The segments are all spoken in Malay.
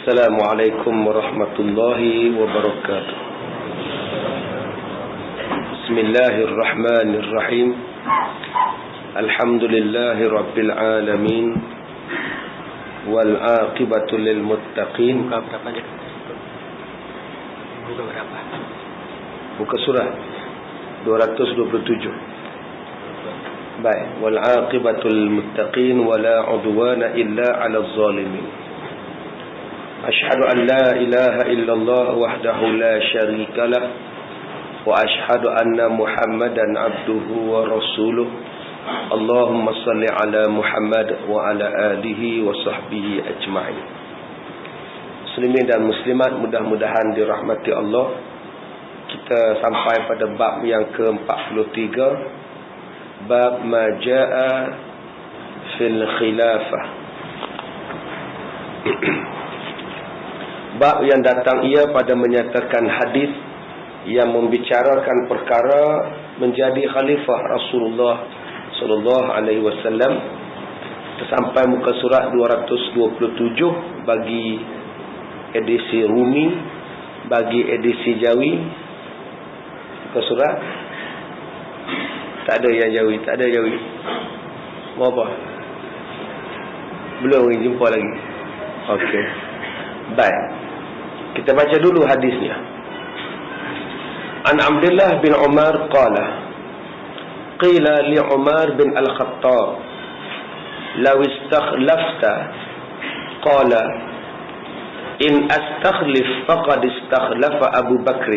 Assalamualaikum warahmatullahi wabarakatuh. Bismillahirrahmanirrahim. Alhamdulillahi rabbil alamin. Wal aqibatu lil muttaqin. Berapa aja? Buka berapa? Buka surah 227. Baik. Wal aqibatu lil muttaqin wala udwana illa 'alal zalimin. Ashhadu an la ilaha illallah wahdahu la syarika lah wa ashhadu anna Muhammadan abduhu wa rasuluh. Allahumma salli ala Muhammad wa ala alihi wa sahbihi ajma'in. Muslimin dan muslimat, mudah-mudahan dirahmati Allah. Kita sampai pada bab yang ke-43, bab ma jaa fil khilafah. Bab yang datang ia pada menyatakan hadis yang membicarakan perkara menjadi khalifah Rasulullah sallallahu alaihi wasallam. Sampai muka surat 227 bagi edisi Rumi, bagi edisi Jawi. Muka surat tak ada yang Jawi, tak ada Jawi. Mau apa? Belum jumpa lagi. Okey. Baik. Kita baca dulu hadisnya. An Abdullah bin Umar qala qila li Umar bin Al-Khattab law istakhlafta qala in astakhlif faqad istakhlafa Abu Bakr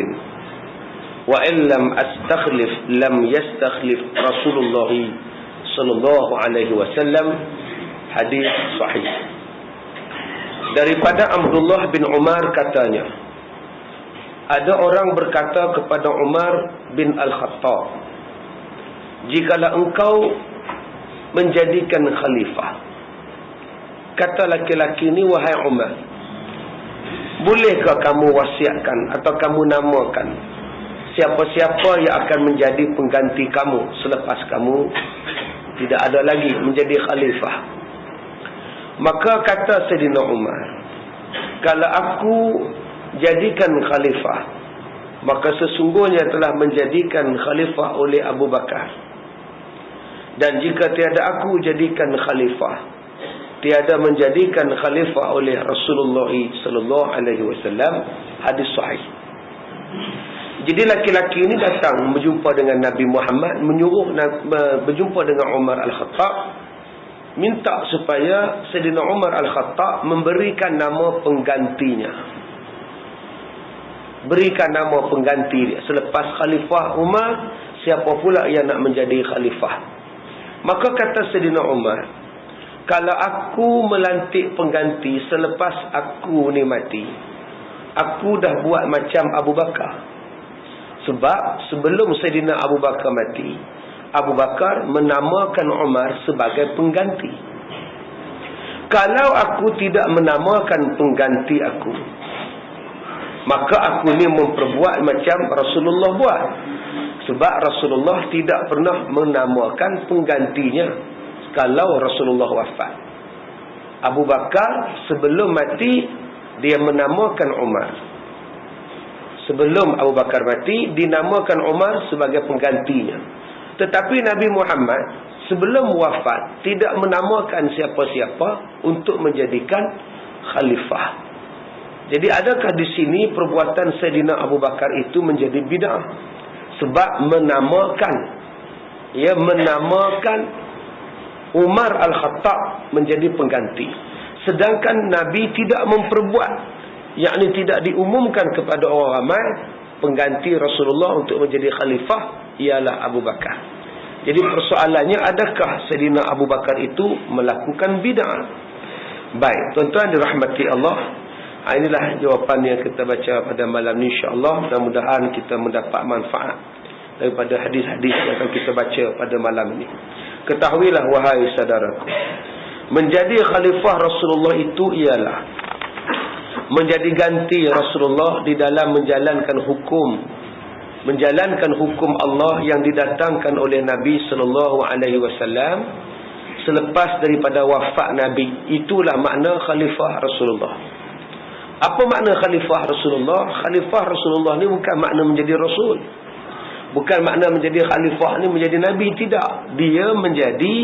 wa in lam astakhlif lam yastakhlif Rasulullah sallallahu alaihi wasallam. Hadis sahih. Daripada Abdullah bin Umar katanya, ada orang berkata kepada Umar bin Al-Khattab, jikalau engkau menjadikan khalifah, kata laki-laki ini, wahai Umar, bolehkah kamu wasiatkan atau kamu namakan siapa-siapa yang akan menjadi pengganti kamu selepas kamu tidak ada lagi menjadi khalifah? Maka kata Sayyidina Umar, kalau aku jadikan khalifah, maka sesungguhnya telah menjadikan khalifah oleh Abu Bakar. Dan jika tiada aku jadikan khalifah, tiada menjadikan khalifah oleh Rasulullah sallallahu alaihi wasallam. Hadis sahih. Jadi laki-laki ini datang berjumpa dengan Nabi Muhammad, menyuruh berjumpa dengan Umar Al-Khattab, minta supaya Sayyidina Umar Al-Khattab memberikan nama penggantinya. Berikan nama pengganti dia. Selepas Khalifah Umar, siapa pula yang nak menjadi Khalifah? Maka kata Sayyidina Umar, kalau aku melantik pengganti selepas aku ni mati, aku dah buat macam Abu Bakar. Sebab sebelum Sayyidina Abu Bakar mati, Abu Bakar menamakan Umar sebagai pengganti. Kalau aku tidak menamakan pengganti aku, maka aku ni memperbuat macam Rasulullah buat. Sebab Rasulullah tidak pernah menamakan penggantinya kalau Rasulullah wafat. Abu Bakar sebelum mati, dia menamakan Umar. Sebelum Abu Bakar mati, dinamakan Umar sebagai penggantinya. Tetapi Nabi Muhammad sebelum wafat tidak menamakan siapa-siapa untuk menjadikan khalifah. Jadi adakah di sini perbuatan Sayyidina Abu Bakar itu menjadi bid'ah? Sebab menamakan Umar Al-Khattab menjadi pengganti. Sedangkan Nabi tidak memperbuat, yakni tidak diumumkan kepada orang ramai pengganti Rasulullah untuk menjadi khalifah ialah Abu Bakar. Jadi persoalannya, adakah Sayyidina Abu Bakar itu melakukan bid'ah? Baik, tuan-tuan dirahmati Allah, inilah jawapan yang kita baca pada malam ni, insya-Allah. Mudah-mudahan kita mendapat manfaat daripada hadis-hadis yang akan kita baca pada malam ini. Ketahuilah wahai saudaraku, menjadi khalifah Rasulullah itu ialah menjadi ganti Rasulullah di dalam menjalankan hukum Allah yang didatangkan oleh Nabi sallallahu alaihi wasallam selepas daripada wafat Nabi. Itulah makna khalifah Rasulullah. Apa makna khalifah Rasulullah? Khalifah Rasulullah ni bukan makna menjadi Rasul. Bukan makna menjadi khalifah ni menjadi Nabi. Tidak. Dia menjadi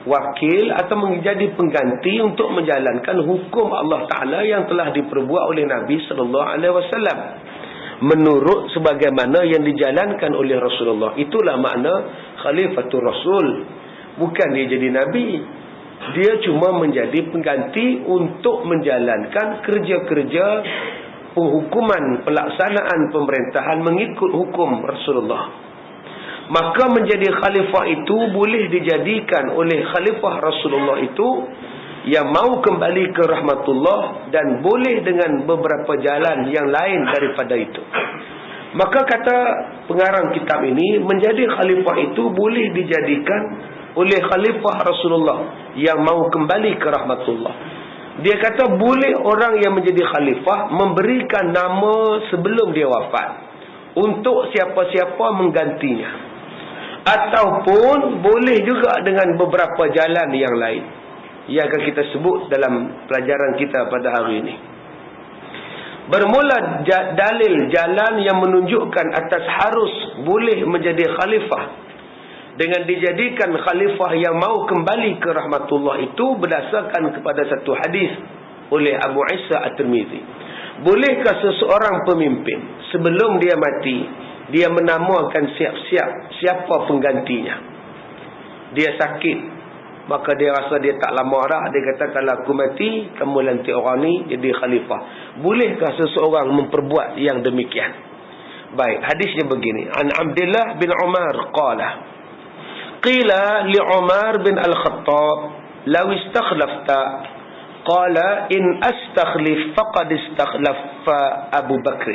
wakil atau menjadi pengganti untuk menjalankan hukum Allah Ta'ala yang telah diperbuat oleh Nabi SAW. Menurut sebagaimana yang dijalankan oleh Rasulullah. Itulah makna khalifatul Rasul. Bukan dia jadi Nabi. Dia cuma menjadi pengganti untuk menjalankan kerja-kerja penghukuman, pelaksanaan pemerintahan mengikut hukum Rasulullah. Maka menjadi khalifah itu boleh dijadikan oleh khalifah Rasulullah itu yang mau kembali ke rahmatullah, dan boleh dengan beberapa jalan yang lain daripada itu. Maka kata pengarang kitab ini, menjadi khalifah itu boleh dijadikan oleh khalifah Rasulullah yang mau kembali ke rahmatullah. Dia kata boleh orang yang menjadi khalifah memberikan nama sebelum dia wafat untuk siapa-siapa menggantinya, ataupun boleh juga dengan beberapa jalan yang lain yang akan kita sebut dalam pelajaran kita pada hari ini. Bermula dalil jalan yang menunjukkan atas harus boleh menjadi khalifah dengan dijadikan khalifah yang mau kembali ke rahmatullah itu berdasarkan kepada satu hadis oleh Abu Isa At-Tirmizi. Bolehkah seseorang pemimpin sebelum dia mati, dia menamakan siap-siap siapa penggantinya? Dia sakit, maka dia rasa dia tak lama dah. Dia kata, kalau aku mati, kamu lantik orang ni jadi khalifah. Bolehkah seseorang memperbuat yang demikian? Baik, hadisnya begini. An Abdullah bin Umar qala, qila li Umar bin Al-Khattab, law istakhlafta, qala in astakhlif faqad istakhlafa Abu Bakr.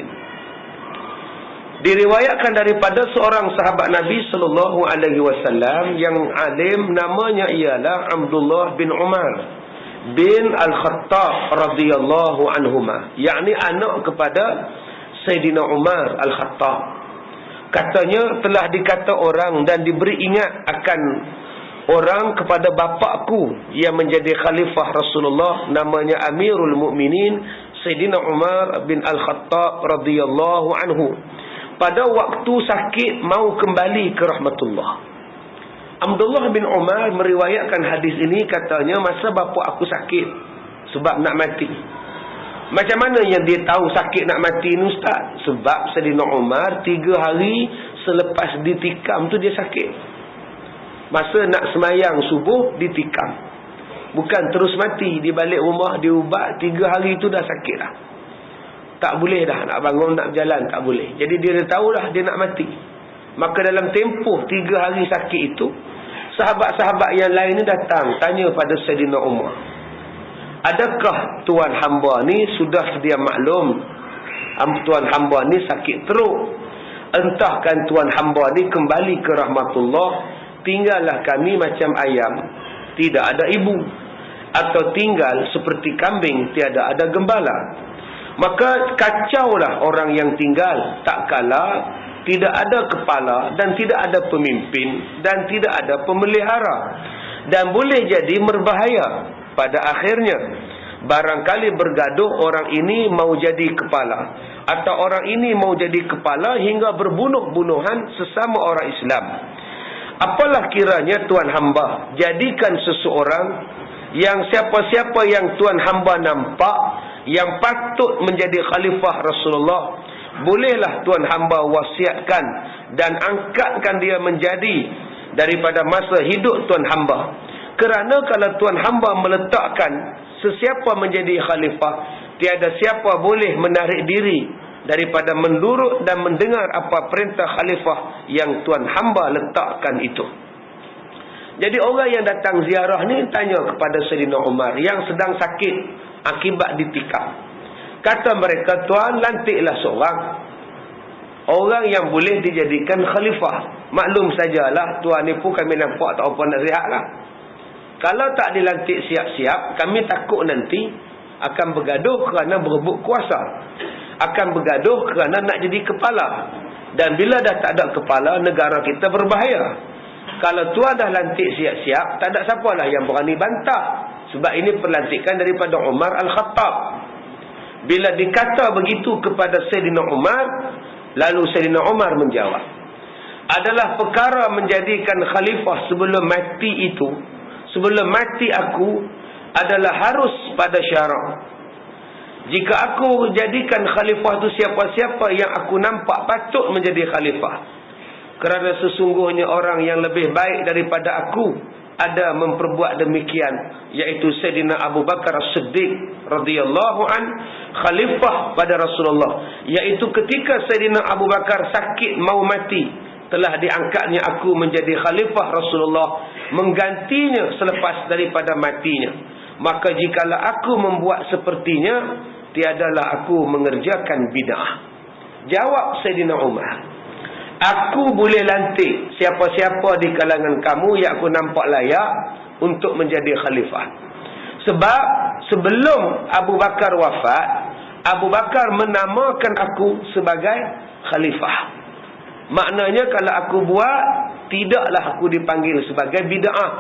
Diriwayatkan daripada seorang sahabat Nabi sallallahu alaihi wasallam yang alim, namanya ialah Abdullah bin Umar bin Al-Khattab radhiyallahu anhuma, yakni anak kepada Sayyidina Umar Al-Khattab. Katanya, telah dikata orang dan diberi ingat akan orang kepada bapakku yang menjadi khalifah Rasulullah, namanya Amirul Mukminin Sayyidina Umar bin Al-Khattab radhiyallahu anhu, pada waktu sakit mau kembali ke rahmatullah. Abdullah bin Umar meriwayatkan hadis ini, katanya masa bapa aku sakit sebab nak mati. Macam mana yang dia tahu sakit nak mati ni ustaz? Sebab Sayyidina Umar 3 hari selepas ditikam tu dia sakit. Masa nak semayang subuh ditikam. Bukan terus mati, dia balik rumah dia ubat, 3 hari tu dah sakit dah. Tak boleh dah nak bangun, nak berjalan tak boleh. Jadi dia dah tahu dah dia nak mati. Maka dalam tempoh 3 hari sakit itu, sahabat-sahabat yang lain ni datang tanya pada Sayyidina Umar, adakah tuan hamba ni sudah sedia maklum tuan hamba ni sakit teruk? Entahkan tuan hamba ni kembali ke rahmatullah, tinggallah kami macam ayam tidak ada ibu, atau tinggal seperti kambing tiada ada gembala. Maka kacaulah orang yang tinggal tak kala tidak ada kepala dan tidak ada pemimpin dan tidak ada pemelihara, dan boleh jadi berbahaya pada akhirnya. Barangkali bergaduh orang ini mau jadi kepala, atau orang ini mau jadi kepala hingga berbunuh-bunuhan sesama orang Islam. Apalah kiranya tuan hamba jadikan seseorang yang siapa-siapa yang tuan hamba nampak yang patut menjadi khalifah Rasulullah, bolehlah tuan hamba wasiatkan dan angkatkan dia menjadi daripada masa hidup tuan hamba. Kerana kalau tuan hamba meletakkan sesiapa menjadi khalifah, tiada siapa boleh menarik diri daripada menurut dan mendengar apa perintah khalifah yang tuan hamba letakkan itu. Jadi orang yang datang ziarah ni tanya kepada Sayyidina Umar yang sedang sakit akibat ditikam. Kata mereka, tuan lantiklah seorang orang yang boleh dijadikan khalifah. Maklum sajalah tuan ni pun kami nampak tak apa nak sihat lah. Kalau tak dilantik siap-siap, kami takut nanti akan bergaduh kerana berebut kuasa, akan bergaduh kerana nak jadi kepala, dan bila dah tak ada kepala, negara kita berbahaya. Kalau tuan dah lantik siap-siap, tak ada siapalah yang berani bantah, sebab ini pelantikan daripada Umar Al-Khattab. Bila dikata begitu kepada Sayyidina Umar, lalu Sayyidina Umar menjawab, adalah perkara menjadikan khalifah sebelum mati itu, sebelum mati aku, adalah harus pada syarak. Jika aku jadikan khalifah itu siapa-siapa yang aku nampak patut menjadi khalifah, kerana sesungguhnya orang yang lebih baik daripada aku ada memperbuat demikian, yaitu Sayyidina Abu Bakar As-Siddiq radhiyallahu an, khalifah pada Rasulullah, yaitu ketika Sayyidina Abu Bakar sakit mau mati, telah diangkatnya aku menjadi khalifah Rasulullah, menggantinya selepas daripada matinya. Maka jikalau aku membuat sepertinya, tiadalah aku mengerjakan bid'ah. Jawab Sayyidina Umar, aku boleh lantik siapa-siapa di kalangan kamu yang aku nampak layak untuk menjadi khalifah. Sebab sebelum Abu Bakar wafat, Abu Bakar menamakan aku sebagai khalifah. Maknanya kalau aku buat, tidaklah aku dipanggil sebagai bid'ah,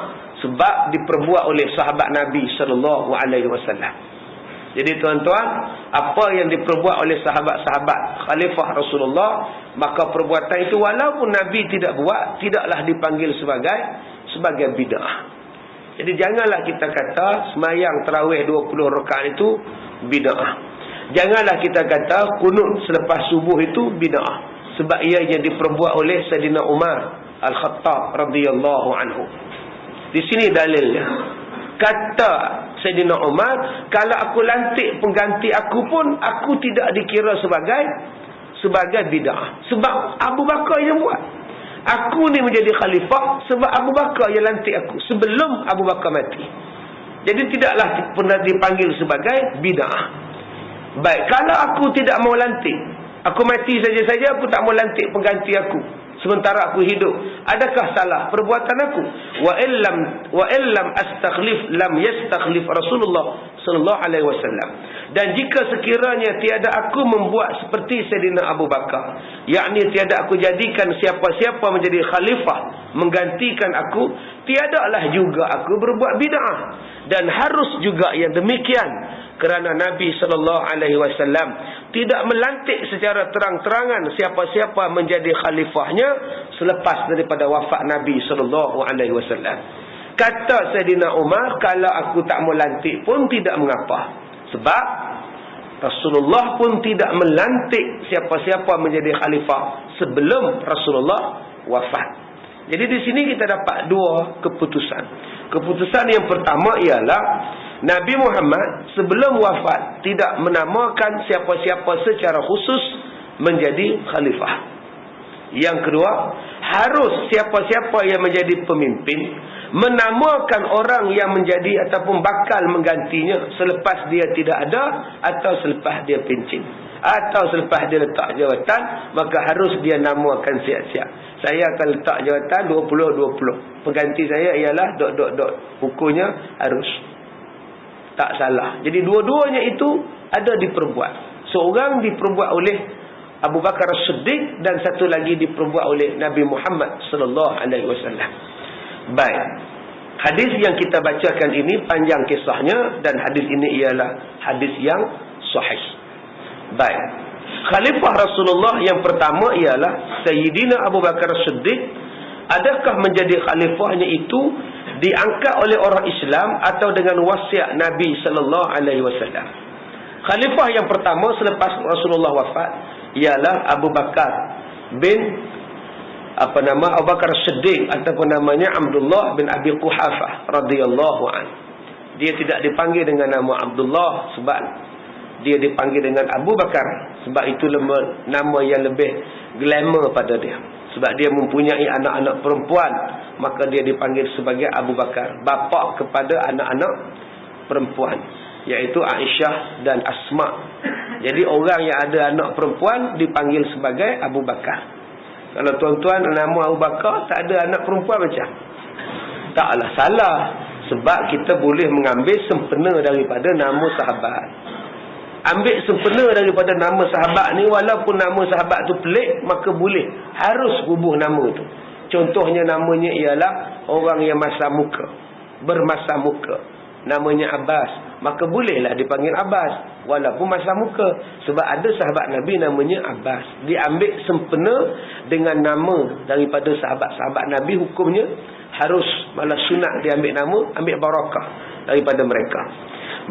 sebab diperbuat oleh sahabat Nabi SAW. Jadi tuan-tuan, apa yang diperbuat oleh sahabat-sahabat khalifah Rasulullah, maka perbuatan itu walaupun Nabi tidak buat, tidaklah dipanggil sebagai bid'ah. Jadi janganlah kita kata semayang tarawih 20 rakaat itu bid'ah. Janganlah kita kata kunut selepas subuh itu bid'ah, sebab ianya diperbuat oleh Sayyidina Umar Al-Khattab radhiyallahu anhu. Di sini dalilnya. Kata Sayyidina Umar, kalau aku lantik pengganti aku pun, aku tidak dikira sebagai bid'ah. Sebab Abu Bakar yang buat. Aku ni menjadi khalifah sebab Abu Bakar yang lantik aku sebelum Abu Bakar mati. Jadi tidaklah pernah dipanggil sebagai bid'ah. Baik, kalau aku tidak mau lantik, aku mati saja-saja, aku tak mau lantik pengganti aku sementara aku hidup, adakah salah perbuatan aku? Wa illam astakhlif lam yastakhlif Rasulullah sallallahu alaihi wasallam. Dan jika sekiranya tiada aku membuat seperti Sayyidina Abu Bakar, yakni tiada aku jadikan siapa-siapa menjadi khalifah menggantikan aku, tiadalah juga aku berbuat bid'ah. Dan harus juga yang demikian, kerana Nabi sallallahu alaihi wasallam tidak melantik secara terang-terangan siapa-siapa menjadi khalifahnya selepas daripada wafat Nabi sallallahu alaihi wasallam. Kata Sayyidina Umar, kalau aku tak mau lantik pun tidak mengapa, sebab Rasulullah pun tidak melantik siapa-siapa menjadi khalifah sebelum Rasulullah wafat. Jadi di sini kita dapat dua keputusan. Keputusan yang pertama ialah Nabi Muhammad sebelum wafat tidak menamakan siapa-siapa secara khusus menjadi khalifah. Yang kedua, harus siapa-siapa yang menjadi pemimpin menamakan orang yang menjadi ataupun bakal menggantinya selepas dia tidak ada, atau selepas dia pencin, atau selepas dia letak jawatan, maka harus dia namakan siap-siap. Saya akan letak jawatan 20-20. Pengganti saya ialah dot. Hukumnya harus. Tak salah. Jadi dua-duanya itu ada diperbuat. Seorang diperbuat oleh Abu Bakar As-Siddiq dan satu lagi diperbuat oleh Nabi Muhammad sallallahu alaihi wasallam. Baik. Hadis yang kita bacakan ini panjang kisahnya, dan hadis ini ialah hadis yang sahih. Baik. Khalifah Rasulullah yang pertama ialah Sayyidina Abu Bakar As-Siddiq. Adakah menjadi khalifahnya itu diangkat oleh orang Islam atau dengan wasiat Nabi sallallahu alaihi wasallam? Khalifah yang pertama selepas Rasulullah wafat ialah Abu Bakar bin Abu Bakar Siddiq, ataupun namanya Abdullah bin Abi Quhafah radhiyallahu an. Dia tidak dipanggil dengan nama Abdullah sebab dia dipanggil dengan Abu Bakar, sebab itu nama yang lebih glamour pada dia. Sebab dia mempunyai anak-anak perempuan, maka dia dipanggil sebagai Abu Bakar, bapa kepada anak-anak perempuan, iaitu Aisyah dan Asma. Jadi orang yang ada anak perempuan dipanggil sebagai Abu Bakar. Kalau tuan-tuan nama Abu Bakar tak ada anak perempuan macam, taklah salah, sebab kita boleh mengambil sempena daripada nama sahabat. Ambil sempena daripada nama sahabat ni, walaupun nama sahabat tu pelik, maka boleh, harus hubung nama tu. Contohnya namanya ialah orang yang masa muka, bermasa muka. namanya Abbas, maka bolehlah dipanggil Abbas walaupun masa muka. Sebab ada sahabat Nabi namanya Abbas, diambil sempena dengan nama daripada sahabat-sahabat Nabi. Hukumnya harus, malah sunat diambil nama, ambil barakah daripada mereka.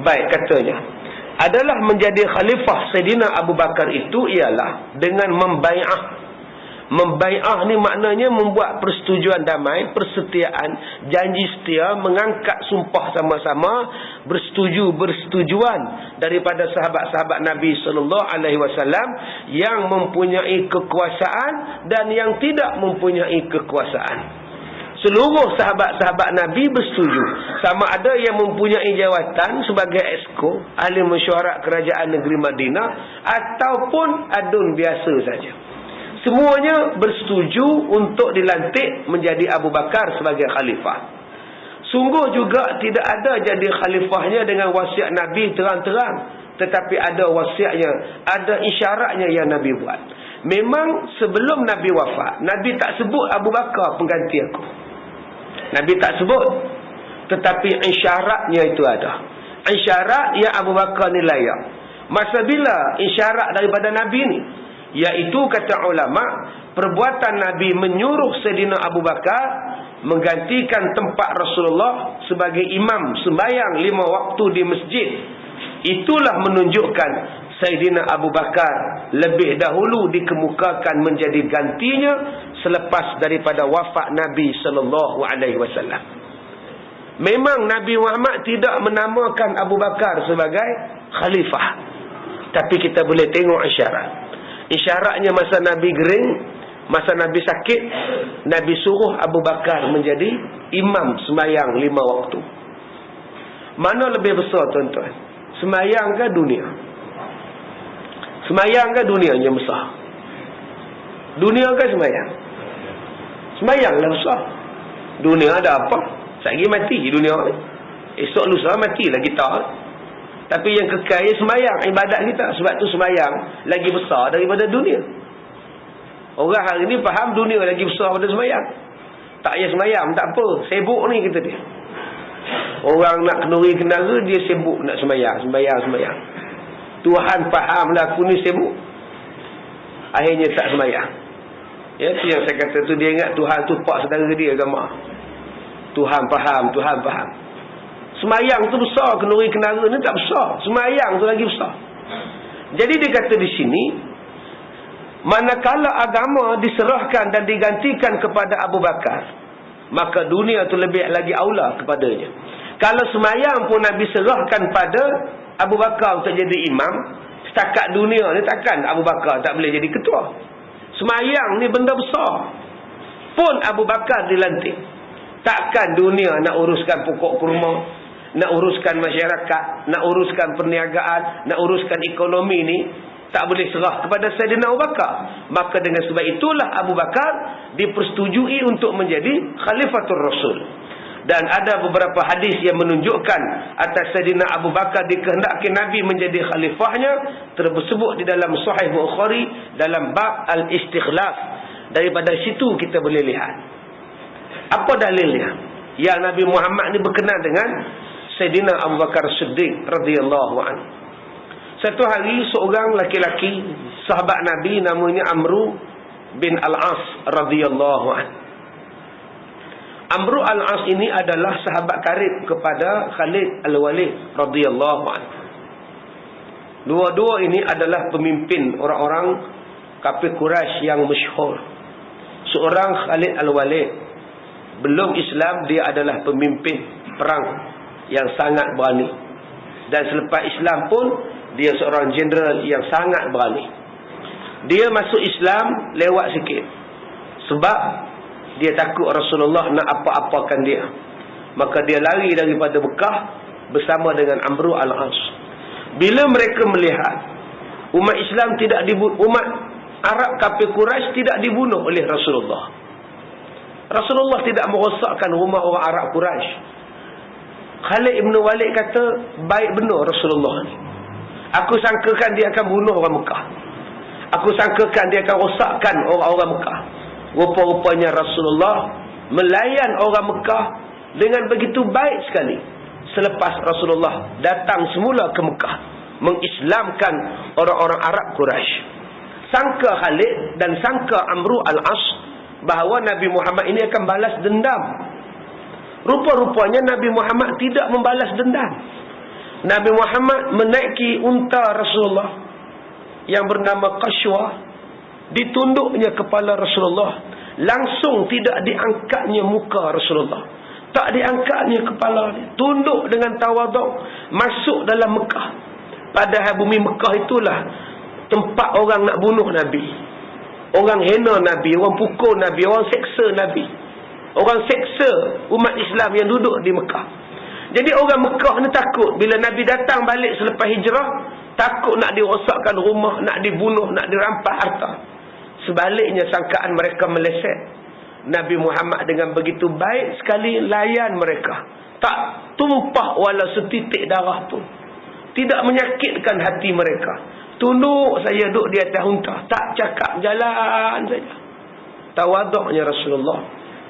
Baik, katanya adalah menjadi khalifah Sayyidina Abu Bakar itu ialah dengan membai'ah. Membai'ah ni maknanya membuat persetujuan damai, persetiaan, janji setia, mengangkat sumpah sama-sama, bersetujuan daripada sahabat-sahabat Nabi SAW yang mempunyai kekuasaan dan yang tidak mempunyai kekuasaan. Seluruh sahabat-sahabat Nabi bersetuju, sama ada yang mempunyai jawatan sebagai exco, ahli mesyuarat kerajaan negeri Madinah, ataupun adun biasa saja. Semuanya bersetuju untuk dilantik menjadi Abu Bakar sebagai khalifah. Sungguh juga tidak ada jadi khalifahnya dengan wasiat Nabi terang-terang, tetapi ada wasiatnya, ada isyaratnya yang Nabi buat. Memang sebelum Nabi wafat, Nabi tak sebut Abu Bakar pengganti aku. Nabi tak sebut, tetapi isyaratnya itu ada. Isyarat yang Abu Bakar ni layak. Masa bila isyarat daripada Nabi ni? Iaitu, kata ulama, perbuatan Nabi menyuruh Sayyidina Abu Bakar menggantikan tempat Rasulullah sebagai imam sembahyang 5 waktu di masjid. Itulah menunjukkan Sayyidina Abu Bakar lebih dahulu dikemukakan menjadi gantinya selepas daripada wafat Nabi SAW. Memang Nabi Muhammad tidak menamakan Abu Bakar sebagai khalifah, tapi kita boleh tengok isyarat. Isyaratnya masa Nabi gering, masa Nabi sakit, Nabi suruh Abu Bakar menjadi imam sembahyang 5 waktu. Mana lebih besar, tuan-tuan? Sembahyang ke dunia? Sembahyang ke dunia yang besar? Dunia ke sembahyang? Sembahyang lah besar. Dunia ada apa? Sekali mati dunia ni. Esok lusa matilah kita. Tapi yang kekal sembahyang, ibadat kita. Sebab tu sembahyang lagi besar daripada dunia. Orang hari ni faham dunia lagi besar daripada sembahyang. Tak payah sembahyang, tak apa. Sibuk ni kata dia. Orang nak kenduri kenara, dia sibuk nak sembahyang. Sembahyang. Tuhan fahamlah aku ni sibuk. Akhirnya tak sembahyang. Ya, tu yang saya kata tu, dia ingat Tuhan tu pak saudara dia agama. Tuhan faham. Semayang tu besar, kenduri kenara ni tak besar. Semayang tu lagi besar. Jadi dia kata di sini, manakala agama diserahkan dan digantikan kepada Abu Bakar, maka dunia tu lebih lagi aula kepadanya. Kalau semayang pun Nabi serahkan pada Abu Bakar untuk jadi imam, setakat dunia ni takkan Abu Bakar tak boleh jadi ketua. Semayang ni benda besar. Pun Abu Bakar dilantik. Takkan dunia nak uruskan pokok kurma, nak uruskan masyarakat, nak uruskan perniagaan, nak uruskan ekonomi ni, tak boleh serah kepada Sayyidina Abu Bakar. Maka dengan sebab itulah Abu Bakar dipersetujui untuk menjadi Khalifatul Rasul. Dan ada beberapa hadis yang menunjukkan atas Sayyidina Abu Bakar dikehendaki Nabi menjadi khalifahnya, tersebut di dalam Sahih Bukhari dalam bab al-istikhlaf. Daripada situ kita boleh lihat apa dalilnya yang Nabi Muhammad ni berkenan dengan Sayyidina Abu Bakar Siddiq radhiyallahu anhu. Satu hari seorang laki-laki sahabat Nabi namanya Amru bin Al-As radhiyallahu anhu. Amru Al-As ini adalah sahabat karib kepada Khalid Al-Walid radhiyallahu anhu. Dua-dua ini adalah pemimpin orang-orang kafir Quraisy yang masyhur. Seorang Khalid Al-Walid belum Islam, dia adalah pemimpin perang yang sangat berani. Dan selepas Islam pun dia seorang jeneral yang sangat berani. Dia masuk Islam lewat sikit, sebab dia takut Rasulullah nak apa-apakan dia. Maka dia lari daripada Mekah bersama dengan Amru Al-As. Bila mereka melihat umat Islam tidak dibunuh, umat Arab kafir Quraisy tidak dibunuh oleh Rasulullah. Rasulullah tidak merosakkan rumah orang Arab Quraisy. Khalid ibn Walid kata, baik benar Rasulullah ni. Aku sangkakan dia akan bunuh orang Mekah. Aku sangkakan dia akan rosakkan orang-orang Mekah. Rupa-rupanya Rasulullah melayan orang Mekah dengan begitu baik sekali. selepas Rasulullah datang semula ke Mekah, mengislamkan orang-orang Arab Quraisy. Sangka Khalid dan sangka Amru al-As bahawa Nabi Muhammad ini akan balas dendam. Rupa-rupanya Nabi Muhammad tidak membalas dendam. Nabi Muhammad menaiki unta Rasulullah yang bernama Qashwa, ditunduknya kepala Rasulullah, langsung tidak diangkatnya muka Rasulullah, tak diangkatnya kepala, tunduk dengan tawaduk masuk dalam Mekah. Padahal bumi Mekah itulah tempat orang nak bunuh Nabi, orang hina Nabi, orang pukul Nabi, orang seksa Nabi, orang seksa umat Islam yang duduk di Mekah. Jadi orang Mekah ni takut bila Nabi datang balik selepas hijrah, takut nak dirosakkan rumah, nak dibunuh, nak dirampas harta. Sebaliknya sangkaan mereka meleset. Nabi Muhammad dengan begitu baik sekali layan mereka, tak tumpah walau setitik darah pun, tidak menyakitkan hati mereka. Tunduk saya duduk di atas unta, tak cakap, jalan saja. Tawaduknya Rasulullah,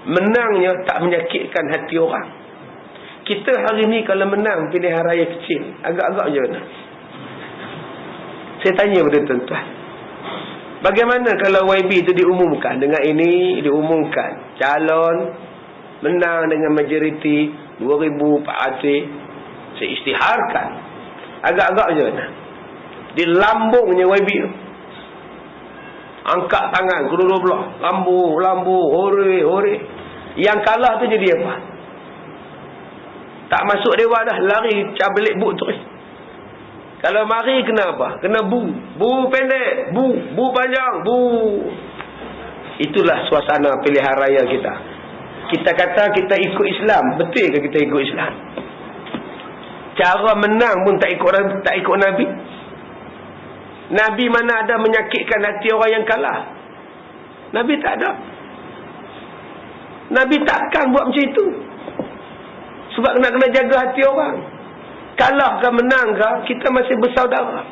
menangnya tak menyakitkan hati orang. Kita hari ni kalau menang pilihan raya kecil, agak-agak je mana? Saya tanya pada tuan-tuan, bagaimana kalau YB itu diumumkan dengan ini, diumumkan calon menang dengan majoriti 2,400, saya isytiharkan, agak-agak je mana? Di lambungnya YB tu, angkat tangan kedua belah, lambu, hore, hore. Yang kalah tu jadi apa? Tak masuk dewan dah, lari cabelik buk terus. Kalau mari kena apa? Kena bu pendek, bu panjang, bu. Itulah suasana pilihan raya kita. Kita kata kita ikut Islam, betul ke kita ikut Islam? Cara menang pun tak ikut Nabi. Nabi mana ada menyakitkan hati orang yang kalah? Nabi tak ada. Nabi takkan buat macam itu. Sebab kena jaga hati orang. Kalah ke menang ke, kita masih bersaudara.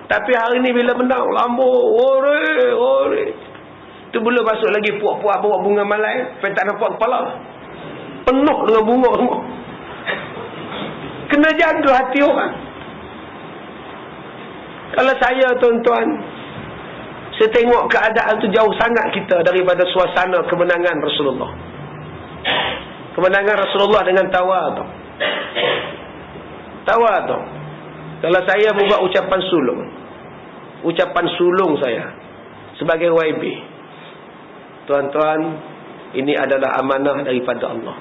Tapi hari ni bila menang, lambu, ore. Tu belum masuk lagi puak-puak bawa bunga malai, sampai tak nampak kepala. Penuh dengan bunga semua. Kena jaga hati orang. Kalau saya, tuan-tuan, saya tengok keadaan tu jauh sangat kita daripada suasana kemenangan Rasulullah. Kemenangan Rasulullah dengan tawaduk. Tawaduk. Kalau saya membuat ucapan sulung saya sebagai YB, tuan-tuan, ini adalah amanah daripada Allah.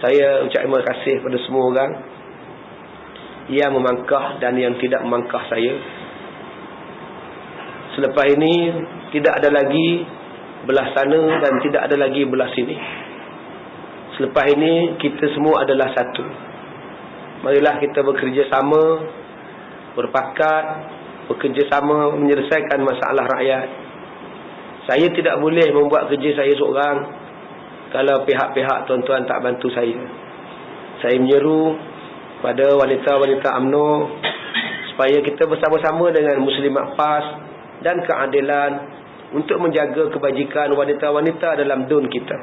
Saya ucap terima kasih kepada semua orang yang memangkah dan yang tidak memangkah saya. Selepas ini tidak ada lagi belah sana dan tidak ada lagi belah sini. Selepas ini kita semua adalah satu. Marilah kita bekerjasama, berpakat, bekerjasama menyelesaikan masalah rakyat. Saya tidak boleh membuat kerja saya seorang kalau pihak-pihak tuan-tuan tak bantu saya. Saya menyeru pada wanita-wanita UMNO supaya kita bersama-sama dengan Muslimat PAS dan keadilan untuk menjaga kebajikan wanita-wanita dalam DUN kita.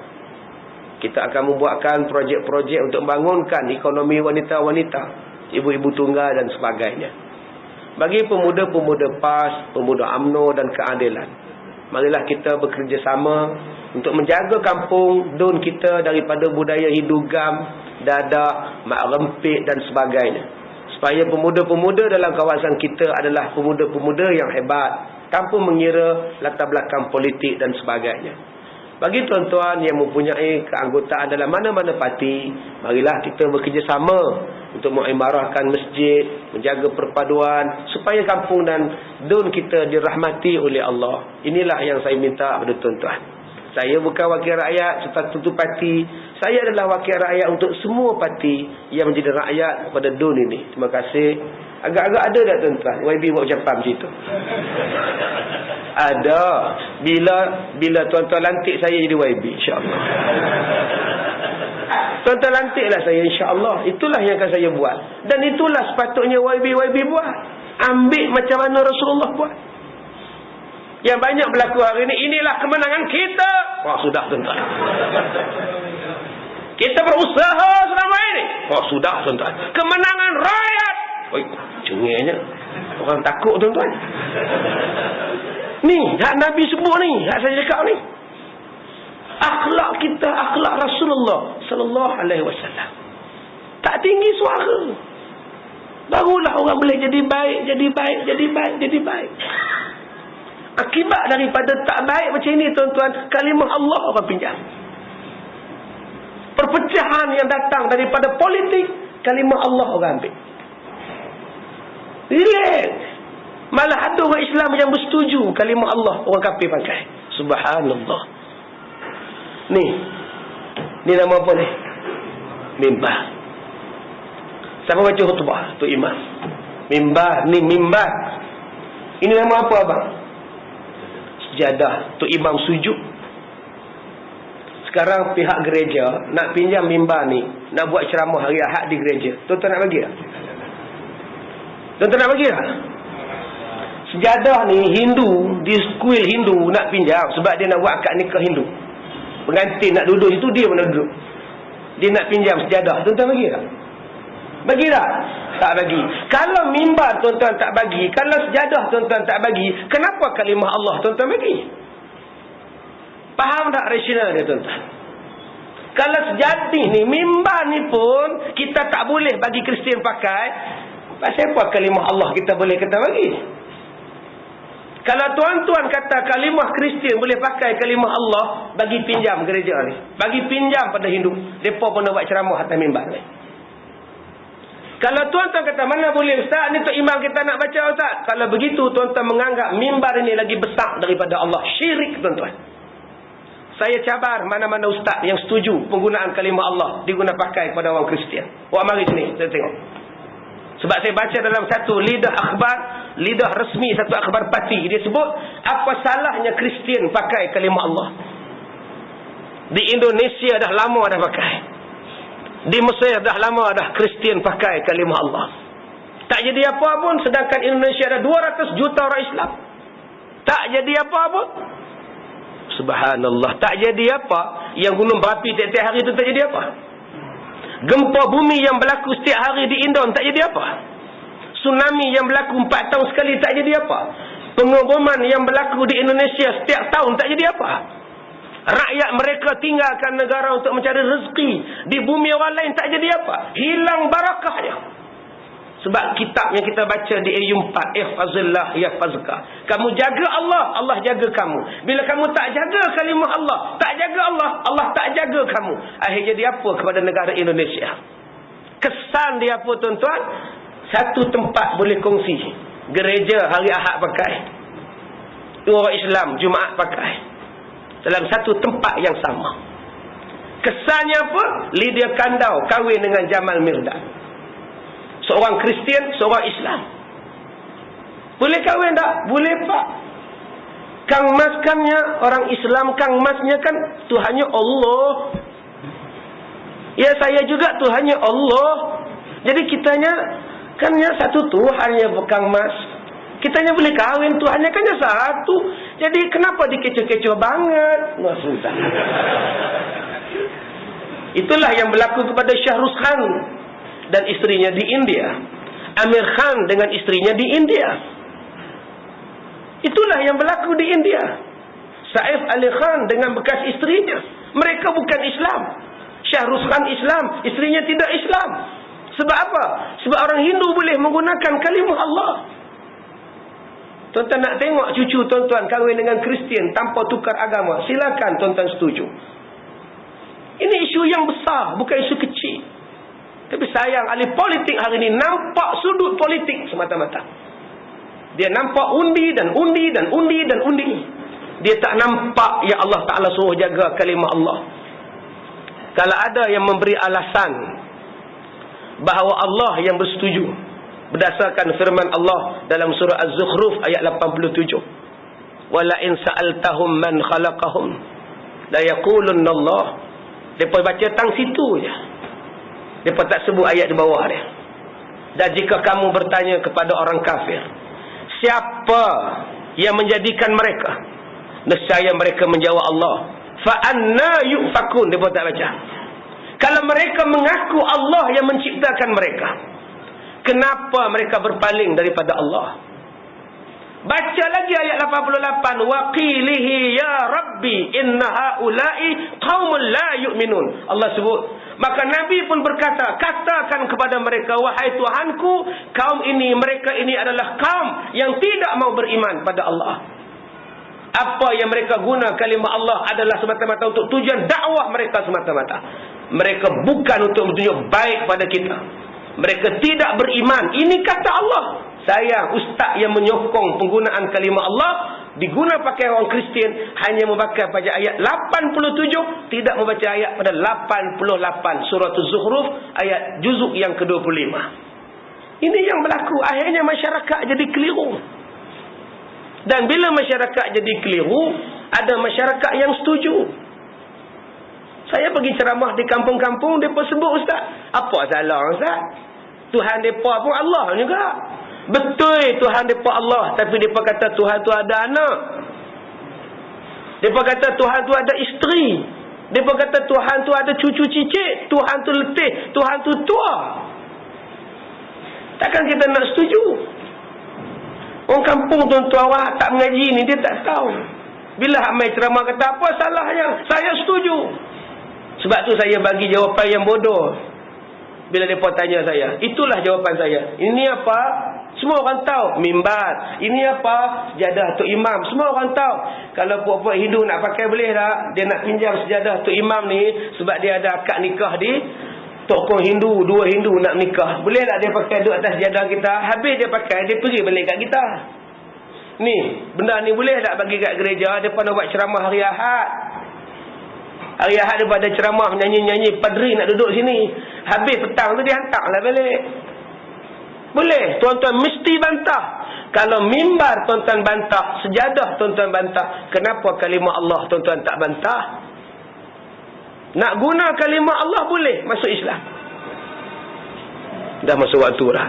Kita akan membuatkan projek-projek untuk membangunkan ekonomi wanita-wanita, ibu-ibu tunggal dan sebagainya. Bagi pemuda-pemuda PAS, pemuda UMNO dan keadilan, marilah kita bekerjasama untuk menjaga kampung DUN kita daripada budaya hidugam, dadak, mak rempit dan sebagainya. Supaya pemuda-pemuda dalam kawasan kita adalah pemuda-pemuda yang hebat, tanpa mengira latar belakang politik dan sebagainya. Bagi tuan-tuan yang mempunyai keanggotaan dalam mana-mana parti, marilah kita bekerjasama untuk mengimarahkan masjid, menjaga perpaduan supaya kampung dan DUN kita dirahmati oleh Allah. Inilah yang saya minta kepada tuan-tuan. Saya bukan wakil rakyat serta tentu parti. Saya adalah wakil rakyat untuk semua parti yang menjadi rakyat kepada DUN ini. Terima kasih. Agak-agak ada tak tuan-tuan YB buat ucapan macam itu? Ada. Bila tuan-tuan lantik saya jadi YB, insya-Allah. Tuan-tuan lantiklah saya, insya-Allah. Itulah yang akan saya buat. Dan itulah sepatutnya YB buat. Ambil macam mana Rasulullah buat. Yang banyak berlaku hari ini, inilah kemenangan kita. Wah, sudah tuan-tuan. Kita berusaha selama ini. Oh, sudah tuan-tuan. Kemenangan rakyat. Oi, cengengnya. Orang takut tuan-tuan. Ni, hak Nabi sebut ni, hak saya cakap ni. Akhlak kita, akhlak Rasulullah sallallahu alaihi wasallam. Tak tinggi suara. Barulah orang boleh jadi baik, jadi baik, jadi baik, jadi baik. Akibat daripada tak baik macam ini tuan-tuan, kalimah Allah orang pinjam. Perpecahan yang datang daripada politik, kalimah Allah orang ambil. Relax. Malah ada orang Islam yang bersetuju kalimah Allah orang kafir pakai. Subhanallah. Ni nama apa ni? Mimbar. Siapa baca khutbah? Tu imam. Mimbar, ni mimbar. Ini nama apa abang? Sejadah. Tu imam sujud. Sekarang pihak gereja nak pinjam mimbar ni, nak buat ceramah hari Ahad di gereja. Tuan-tuan nak bagi tak? Tuan-tuan nak bagi tak? Sejadah ni Hindu, di kuil Hindu nak pinjam sebab dia nak buat akad nikah Hindu. Pengantin nak duduk situ, dia pun nak duduk. Dia nak pinjam sejadah. Tuan-tuan bagi tak? Bagi tak? Tak bagi. Kalau mimbar tuan-tuan tak bagi, kalau sejadah tuan-tuan tak bagi, kenapa kalimah Allah tuan-tuan bagi? Faham tak rasional dia tuan-tuan? Kalau sejati ni, mimbar ni pun kita tak boleh bagi Kristian pakai, pasal apa kalimah Allah kita boleh kita bagi? Kalau tuan-tuan kata kalimah Kristian boleh pakai kalimah Allah, bagi pinjam gereja ni, bagi pinjam pada Hindu, mereka pun nak buat ceramah atas mimbar ni. Kalau tuan-tuan kata mana boleh ustaz, ni tu imam kita nak baca ustaz. Kalau begitu tuan-tuan menganggap mimbar ini lagi besar daripada Allah. Syirik tuan-tuan. Saya cabar mana-mana ustaz yang setuju penggunaan kalimah Allah diguna pakai kepada orang Kristian. Wah, mari sini saya tengok. Sebab saya baca dalam satu lidah akhbar, lidah resmi satu akhbar parti, dia sebut apa salahnya Kristian pakai kalimah Allah. Di Indonesia dah lama dah pakai. Di Mesir dah lama dah Kristian pakai kalimah Allah. Tak jadi apa pun, sedangkan Indonesia ada 200 juta orang Islam. Tak jadi apa pun. Subhanallah, tak jadi apa. Yang gunung berapi tiap-tiap hari itu tak jadi apa. Gempa bumi yang berlaku setiap hari di Indon tak jadi apa. Tsunami yang berlaku 4 tahun sekali tak jadi apa. Pengeboman yang berlaku di Indonesia setiap tahun tak jadi apa. Rakyat mereka tinggalkan negara untuk mencari rezeki di bumi orang lain tak jadi apa. Hilang barakahnya. Sebab kitab yang kita baca di ayat 4, ihfazillah yahfazka. Kamu jaga Allah, Allah jaga kamu. Bila kamu tak jaga kalimah Allah, tak jaga Allah, Allah tak jaga kamu. Akhir jadi apa kepada negara Indonesia? Kesan dia apa tuan-tuan? Satu tempat boleh kongsi. Gereja hari Ahad pakai, orang Islam Jumaat pakai, dalam satu tempat yang sama. Kesannya apa? Lydia Kandau kahwin dengan Jamal Mirdad. Seorang Kristian, seorang Islam. Boleh kahwin tak? Boleh pak. Kang mas kannya orang Islam, kang masnya kan Tuhannya Allah. Ya saya juga Tuhannya Allah. Jadi kitanya kannya satu Tuhannya kang mas. Kitanya boleh kahwin, Tuhannya kannya satu. Jadi kenapa dikecoh-kecoh banget? Maksudnya. Itulah yang berlaku kepada Syahrus Khan dan istrinya di India. Amir Khan dengan istrinya di India. Itulah yang berlaku di India. Saif Ali Khan dengan bekas istrinya. Mereka bukan Islam. Syahrus Khan Islam, istrinya tidak Islam. Sebab apa? Sebab orang Hindu boleh menggunakan kalimah Allah. Tuan-tuan nak tengok cucu tuan-tuan kahwin dengan Kristian tanpa tukar agama, silakan tuan-tuan setuju. Ini isu yang besar, bukan isu kecil. Tapi sayang ahli politik hari ini nampak sudut politik semata-mata. Dia nampak undi dan undi dan undi dan undi. Dia tak nampak ya Allah Ta'ala suruh jaga kalimah Allah. Kalau ada yang memberi alasan bahawa Allah yang bersetuju berdasarkan firman Allah dalam surah Az-Zukhruf ayat 87. Wala in sa'altahum man khalaqahum la yaqulunna Allah. Depa baca tang situ je. Depa tak sebut ayat di bawah dia. Dan jika kamu bertanya kepada orang kafir, siapa yang menjadikan mereka? Nescaya mereka menjawab Allah. Fa anna yufakun. Depa tak baca. Kalau mereka mengaku Allah yang menciptakan mereka, kenapa mereka berpaling daripada Allah? Baca lagi ayat 88. Waqilihi ya Rabbi inna haula'i qaumun la yu'minun. Allah sebut. Maka Nabi pun berkata, katakan kepada mereka, wahai Tuhanku, kaum ini, mereka ini adalah kaum yang tidak mau beriman pada Allah. Apa yang mereka guna kalimah Allah adalah semata-mata untuk tujuan dakwah mereka semata-mata. Mereka bukan untuk tunjuk baik pada kita. Mereka tidak beriman. Ini kata Allah. Saya ustaz yang menyokong penggunaan kalimah Allah diguna pakai orang Kristian, hanya membaca pada ayat 87, tidak membaca ayat pada 88 surah Az-Zukhruf ayat juzuk yang ke-25. Ini yang berlaku. Akhirnya masyarakat jadi keliru. Dan bila masyarakat jadi keliru, ada masyarakat yang setuju. Saya pergi ceramah di kampung-kampung, mereka sebut, ustaz, apa salah ustaz? Tuhan mereka pun Allah juga. Betul Tuhan mereka Allah, tapi mereka kata Tuhan tu ada anak. Mereka kata Tuhan tu ada isteri. Mereka kata Tuhan tu ada cucu cicit. Tuhan tu letih, Tuhan tu tua. Takkan kita nak setuju? Orang kampung tuan-tuan awak tak mengaji ni, dia tak tahu. Bila Hamai ceramah kata apa salahnya, saya setuju. Sebab tu saya bagi jawapan yang bodoh. Bila mereka tanya saya, itulah jawapan saya. Ini apa? Semua orang tahu. Mimbar. Ini apa? Sejadah Tok Imam. Semua orang tahu. Kalau puak-puak Hindu nak pakai boleh tak? Dia nak pinjam sejadah Tok Imam ni sebab dia ada akad nikah di tokoh Hindu, dua Hindu nak nikah. Boleh tak dia pakai duduk atas sejadah kita? Habis dia pakai, dia pergi balik kat kita. Ni, benda ni boleh tak bagi kat gereja? Dia pernah buat ceramah hari Ahad. Hari Ahad dia pada ceramah, nyanyi-nyanyi, padri nak duduk sini. Habis petang tu dia hantarlah balik. Boleh, tuan-tuan mesti bantah. Kalau mimbar tuan-tuan bantah, sejadah tuan-tuan bantah, kenapa kalimah Allah tuan-tuan tak bantah? Nak guna kalimah Allah boleh masuk Islam. Dah masuk waktu dah.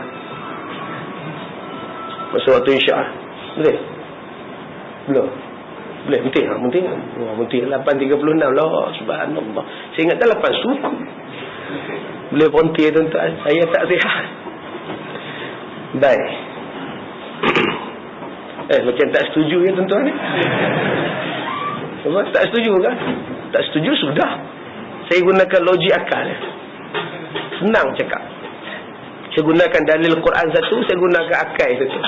Masuk waktu Isya. Boleh? Belum? Boleh? Mentih? Mentih? Oh, mentih 8.36 lah. Subhanallah. Saya ingat dah 8 suku. Boleh berhenti tuan-tuan. Saya tak sihat. Baik. Macam tak setuju ya tuan-tuan ni. Tak setuju kan? Tak setuju sudah. Saya gunakan logik akal. Senang cakap. Saya gunakan dalil Quran satu, saya gunakan akal satu.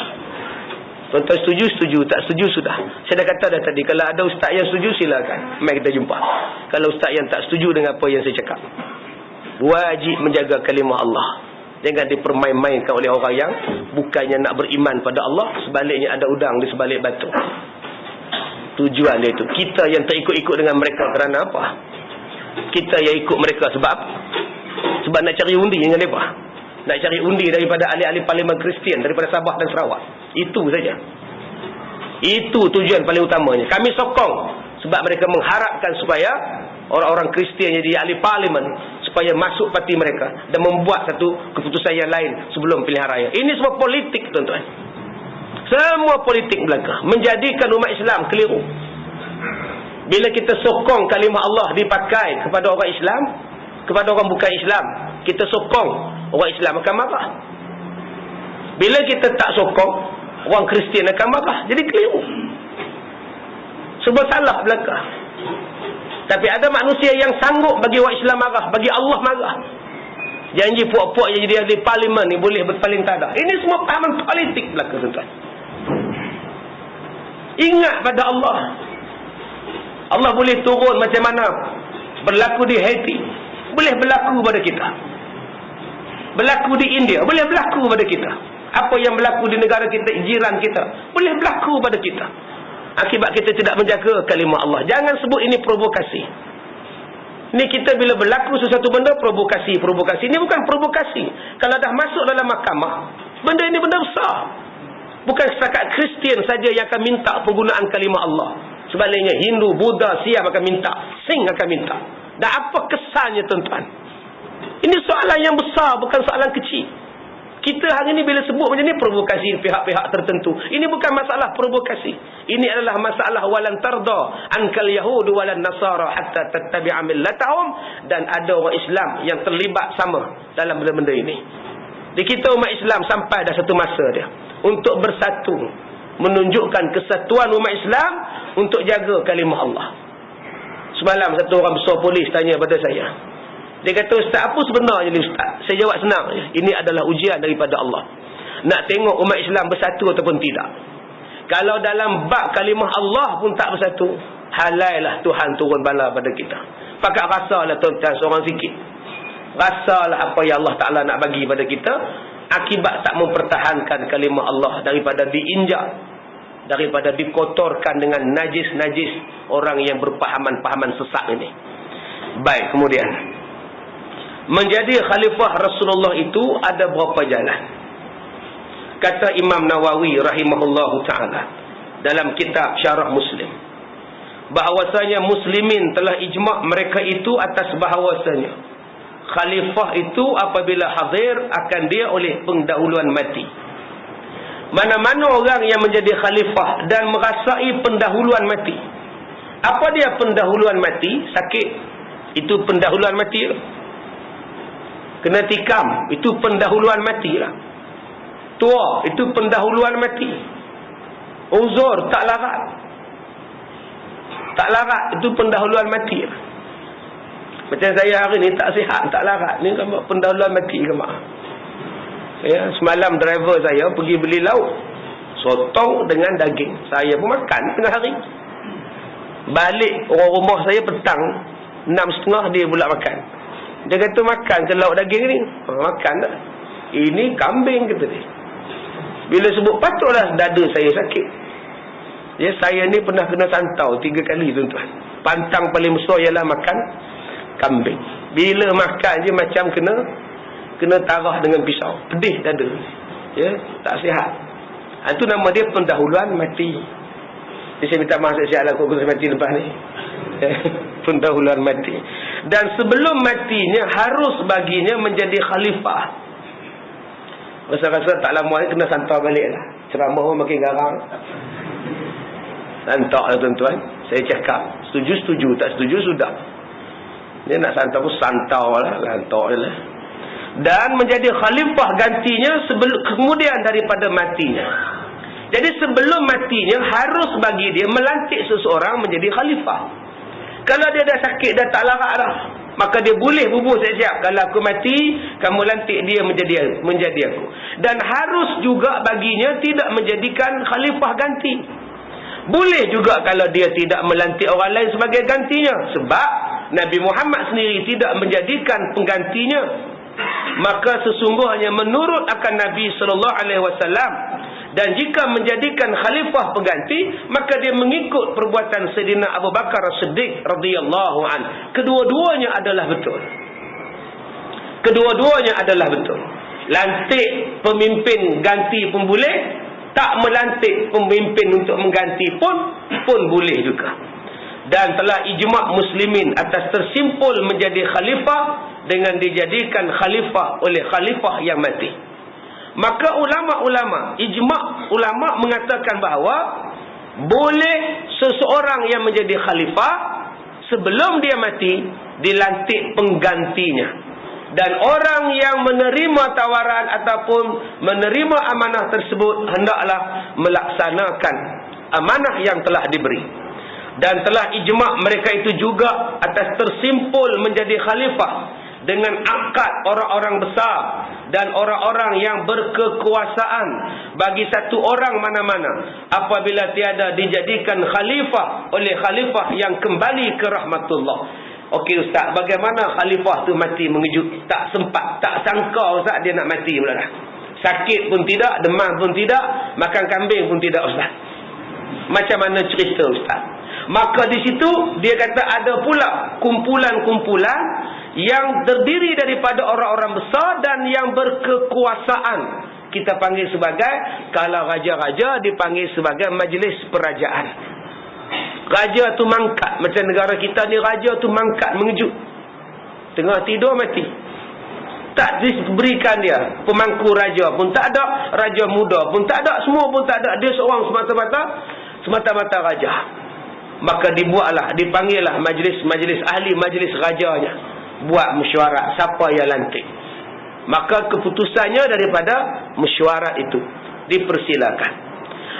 Tuan-tuan setuju, setuju. Tak setuju, sudah. Saya dah kata dah tadi, kalau ada ustaz yang setuju, silakan. Mari kita jumpa. Kalau ustaz yang tak setuju dengan apa yang saya cakap, wajib menjaga kalimah Allah. Jangan dipermain-mainkan oleh orang yang bukannya nak beriman pada Allah, sebaliknya ada udang di sebalik batu. Tujuan dia itu. Kita yang terikut-ikut dengan mereka kerana apa? Kita yang ikut mereka sebab nak cari undi dengan mereka. Nak cari undi daripada ahli-ahli parlimen Kristian, daripada Sabah dan Sarawak. Itu saja. Itu tujuan paling utamanya. Kami sokong sebab mereka mengharapkan supaya orang-orang Kristian jadi ahli parlimen, supaya masuk parti mereka dan membuat satu keputusan yang lain sebelum pilihan raya. Ini semua politik tuan-tuan. Semua politik belaka, menjadikan umat Islam keliru. Bila kita sokong kalimah Allah dipakai kepada orang Islam, kepada orang bukan Islam, kita sokong, orang Islam akan marah. Bila kita tak sokong, orang Kristian akan marah. Jadi keliru. Sebab salah belaka. Tapi ada manusia yang sanggup bagi orang Islam marah, bagi Allah marah. Janji puak-puak yang jadi ahli parlimen ni boleh berpaling tada. Ini semua pahaman politik belaka tuan-tuan. Ingat pada Allah. Allah boleh turun macam mana berlaku di Haiti, boleh berlaku pada kita. Berlaku di India, boleh berlaku pada kita. Apa yang berlaku di negara kita, jiran kita, boleh berlaku pada kita. Akibat kita tidak menjaga kalimah Allah. Jangan sebut ini provokasi. Ini kita bila berlaku sesuatu benda, provokasi. Ini bukan provokasi. Kalau dah masuk dalam mahkamah, benda ini benda besar. Bukan setakat Kristian saja yang akan minta penggunaan kalimah Allah. Sebaliknya Hindu, Buddha, Siam akan minta, Sing akan minta. Dan apa kesannya tuan-tuan? Ini soalan yang besar, bukan soalan kecil. Kita hari ni bila sebut macam ni provokasi pihak-pihak tertentu. Ini bukan masalah provokasi. Ini adalah masalah walan tarda ankal yahudu walan nasara hatta tattabi'a millatahum, dan ada orang Islam yang terlibat sama dalam benda-benda ini. Di kita umat Islam sampai dah satu masa dia untuk bersatu, menunjukkan kesatuan umat Islam untuk jaga kalimah Allah. Semalam satu orang besar polis tanya pada saya. Dia kata, "Ustaz, apa sebenarnya ni Ustaz?" Saya jawab senang je. Ini adalah ujian daripada Allah. Nak tengok umat Islam bersatu ataupun tidak. Kalau dalam bab kalimah Allah pun tak bersatu, halailah Tuhan turun bala pada kita. Pakat rasalah tuan-tuan seorang sikit. Rasalah apa yang Allah Ta'ala nak bagi pada kita akibat tak mempertahankan kalimah Allah daripada diinjak, daripada dikotorkan dengan najis-najis orang yang berpahaman-pahaman sesat ini. Baik, kemudian menjadi khalifah Rasulullah itu ada berapa jalan. Kata Imam Nawawi rahimahullahu ta'ala dalam kitab Syarah Muslim, bahawasanya muslimin telah ijma' mereka itu atas bahawasanya khalifah itu apabila hadir akan dia oleh pendahuluan mati. Mana-mana orang yang menjadi khalifah dan merasai pendahuluan mati. Apa dia pendahuluan mati? Sakit, itu pendahuluan mati. Kena tikam, itu pendahuluan mati lah. Tua, itu pendahuluan mati. Uzur, tak larat. Tak larat, itu pendahuluan mati lah. Macam saya hari ni tak sihat, tak larat. Ni kan pendahuluan mati ke mak? Ya, semalam driver saya pergi beli lauk sotong dengan daging. Saya pun makan tengah hari. Balik orang rumah saya petang 6.30 dia pula makan. Dia kata, "Makan ke lauk daging ni?" "Makan tak." "Ini kambing," kata dia. Bila sebut patutlah dada saya sakit. Ya, saya ni pernah kena santau 3 kali tuan-tuan. Pantang paling besar ialah makan kambing. Bila makan je macam kena tarah dengan pisau. Pedih dada. Ya, tak sihat. Itu nama dia pendahuluan mati. Jadi saya minta maaf sihat lah kalau saya mati lepas ni. Pendahuluan mati. Dan sebelum matinya harus baginya menjadi khalifah. Rasa-rasa tak lama ni kena santar balik lah. Ceramah pun makin garang. Santar lah tuan-tuan. Saya cakap setuju-setuju, tak setuju sudah. Dia nak santar pun santar lah. Lantar je lah. Dan menjadi khalifah gantinya kemudian daripada matinya. Jadi sebelum matinya harus bagi dia melantik seseorang menjadi khalifah. Kalau dia dah sakit, dah tak larat dah, maka dia boleh bubuh siap-siap. Kalau aku mati, kamu lantik dia menjadi aku. Dan harus juga baginya tidak menjadikan khalifah ganti. Boleh juga kalau dia tidak melantik orang lain sebagai gantinya. Sebab Nabi Muhammad sendiri tidak menjadikan penggantinya. Maka sesungguhnya menurut akan Nabi SAW, dan jika menjadikan khalifah pengganti, maka dia mengikut perbuatan Sayyidina Abu Bakar As-Siddiq radhiyallahu an. Kedua-duanya adalah betul. Kedua-duanya adalah betul. Lantik pemimpin ganti pun boleh, tak melantik pemimpin untuk mengganti pun boleh juga. Dan telah ijma' muslimin atas tersimpul menjadi khalifah dengan dijadikan khalifah oleh khalifah yang mati. Maka ulama-ulama, ijma' ulama mengatakan bahawa boleh seseorang yang menjadi khalifah sebelum dia mati dilantik penggantinya. Dan orang yang menerima tawaran ataupun menerima amanah tersebut hendaklah melaksanakan amanah yang telah diberi. Dan telah ijma' mereka itu juga atas tersimpul menjadi khalifah dengan akad orang-orang besar dan orang-orang yang berkekuasaan bagi satu orang mana-mana apabila tiada dijadikan khalifah oleh khalifah yang kembali ke rahmatullah. Okey Ustaz, bagaimana khalifah tu mati mengejut? Tak sempat, tak sangka Ustaz dia nak mati pula dah. Sakit pun tidak, demam pun tidak, makan kambing pun tidak Ustaz. Macam mana cerita Ustaz? Maka di situ dia kata ada pula kumpulan-kumpulan yang terdiri daripada orang-orang besar dan yang berkekuasaan. Kita panggil sebagai, kalau raja-raja dipanggil sebagai majlis perajaan. Raja tu mangkat, macam negara kita ni raja tu mangkat mengejut. Tengah tidur mati. tak diberikan dia. Pemangku raja pun tak ada, raja muda pun tak ada, semua pun tak ada. Dia seorang semata-mata raja. Maka dipanggillah majlis ahli, majlis rajanya, buat mesyuarat siapa yang lantik. Maka keputusannya daripada mesyuarat itu dipersilakan.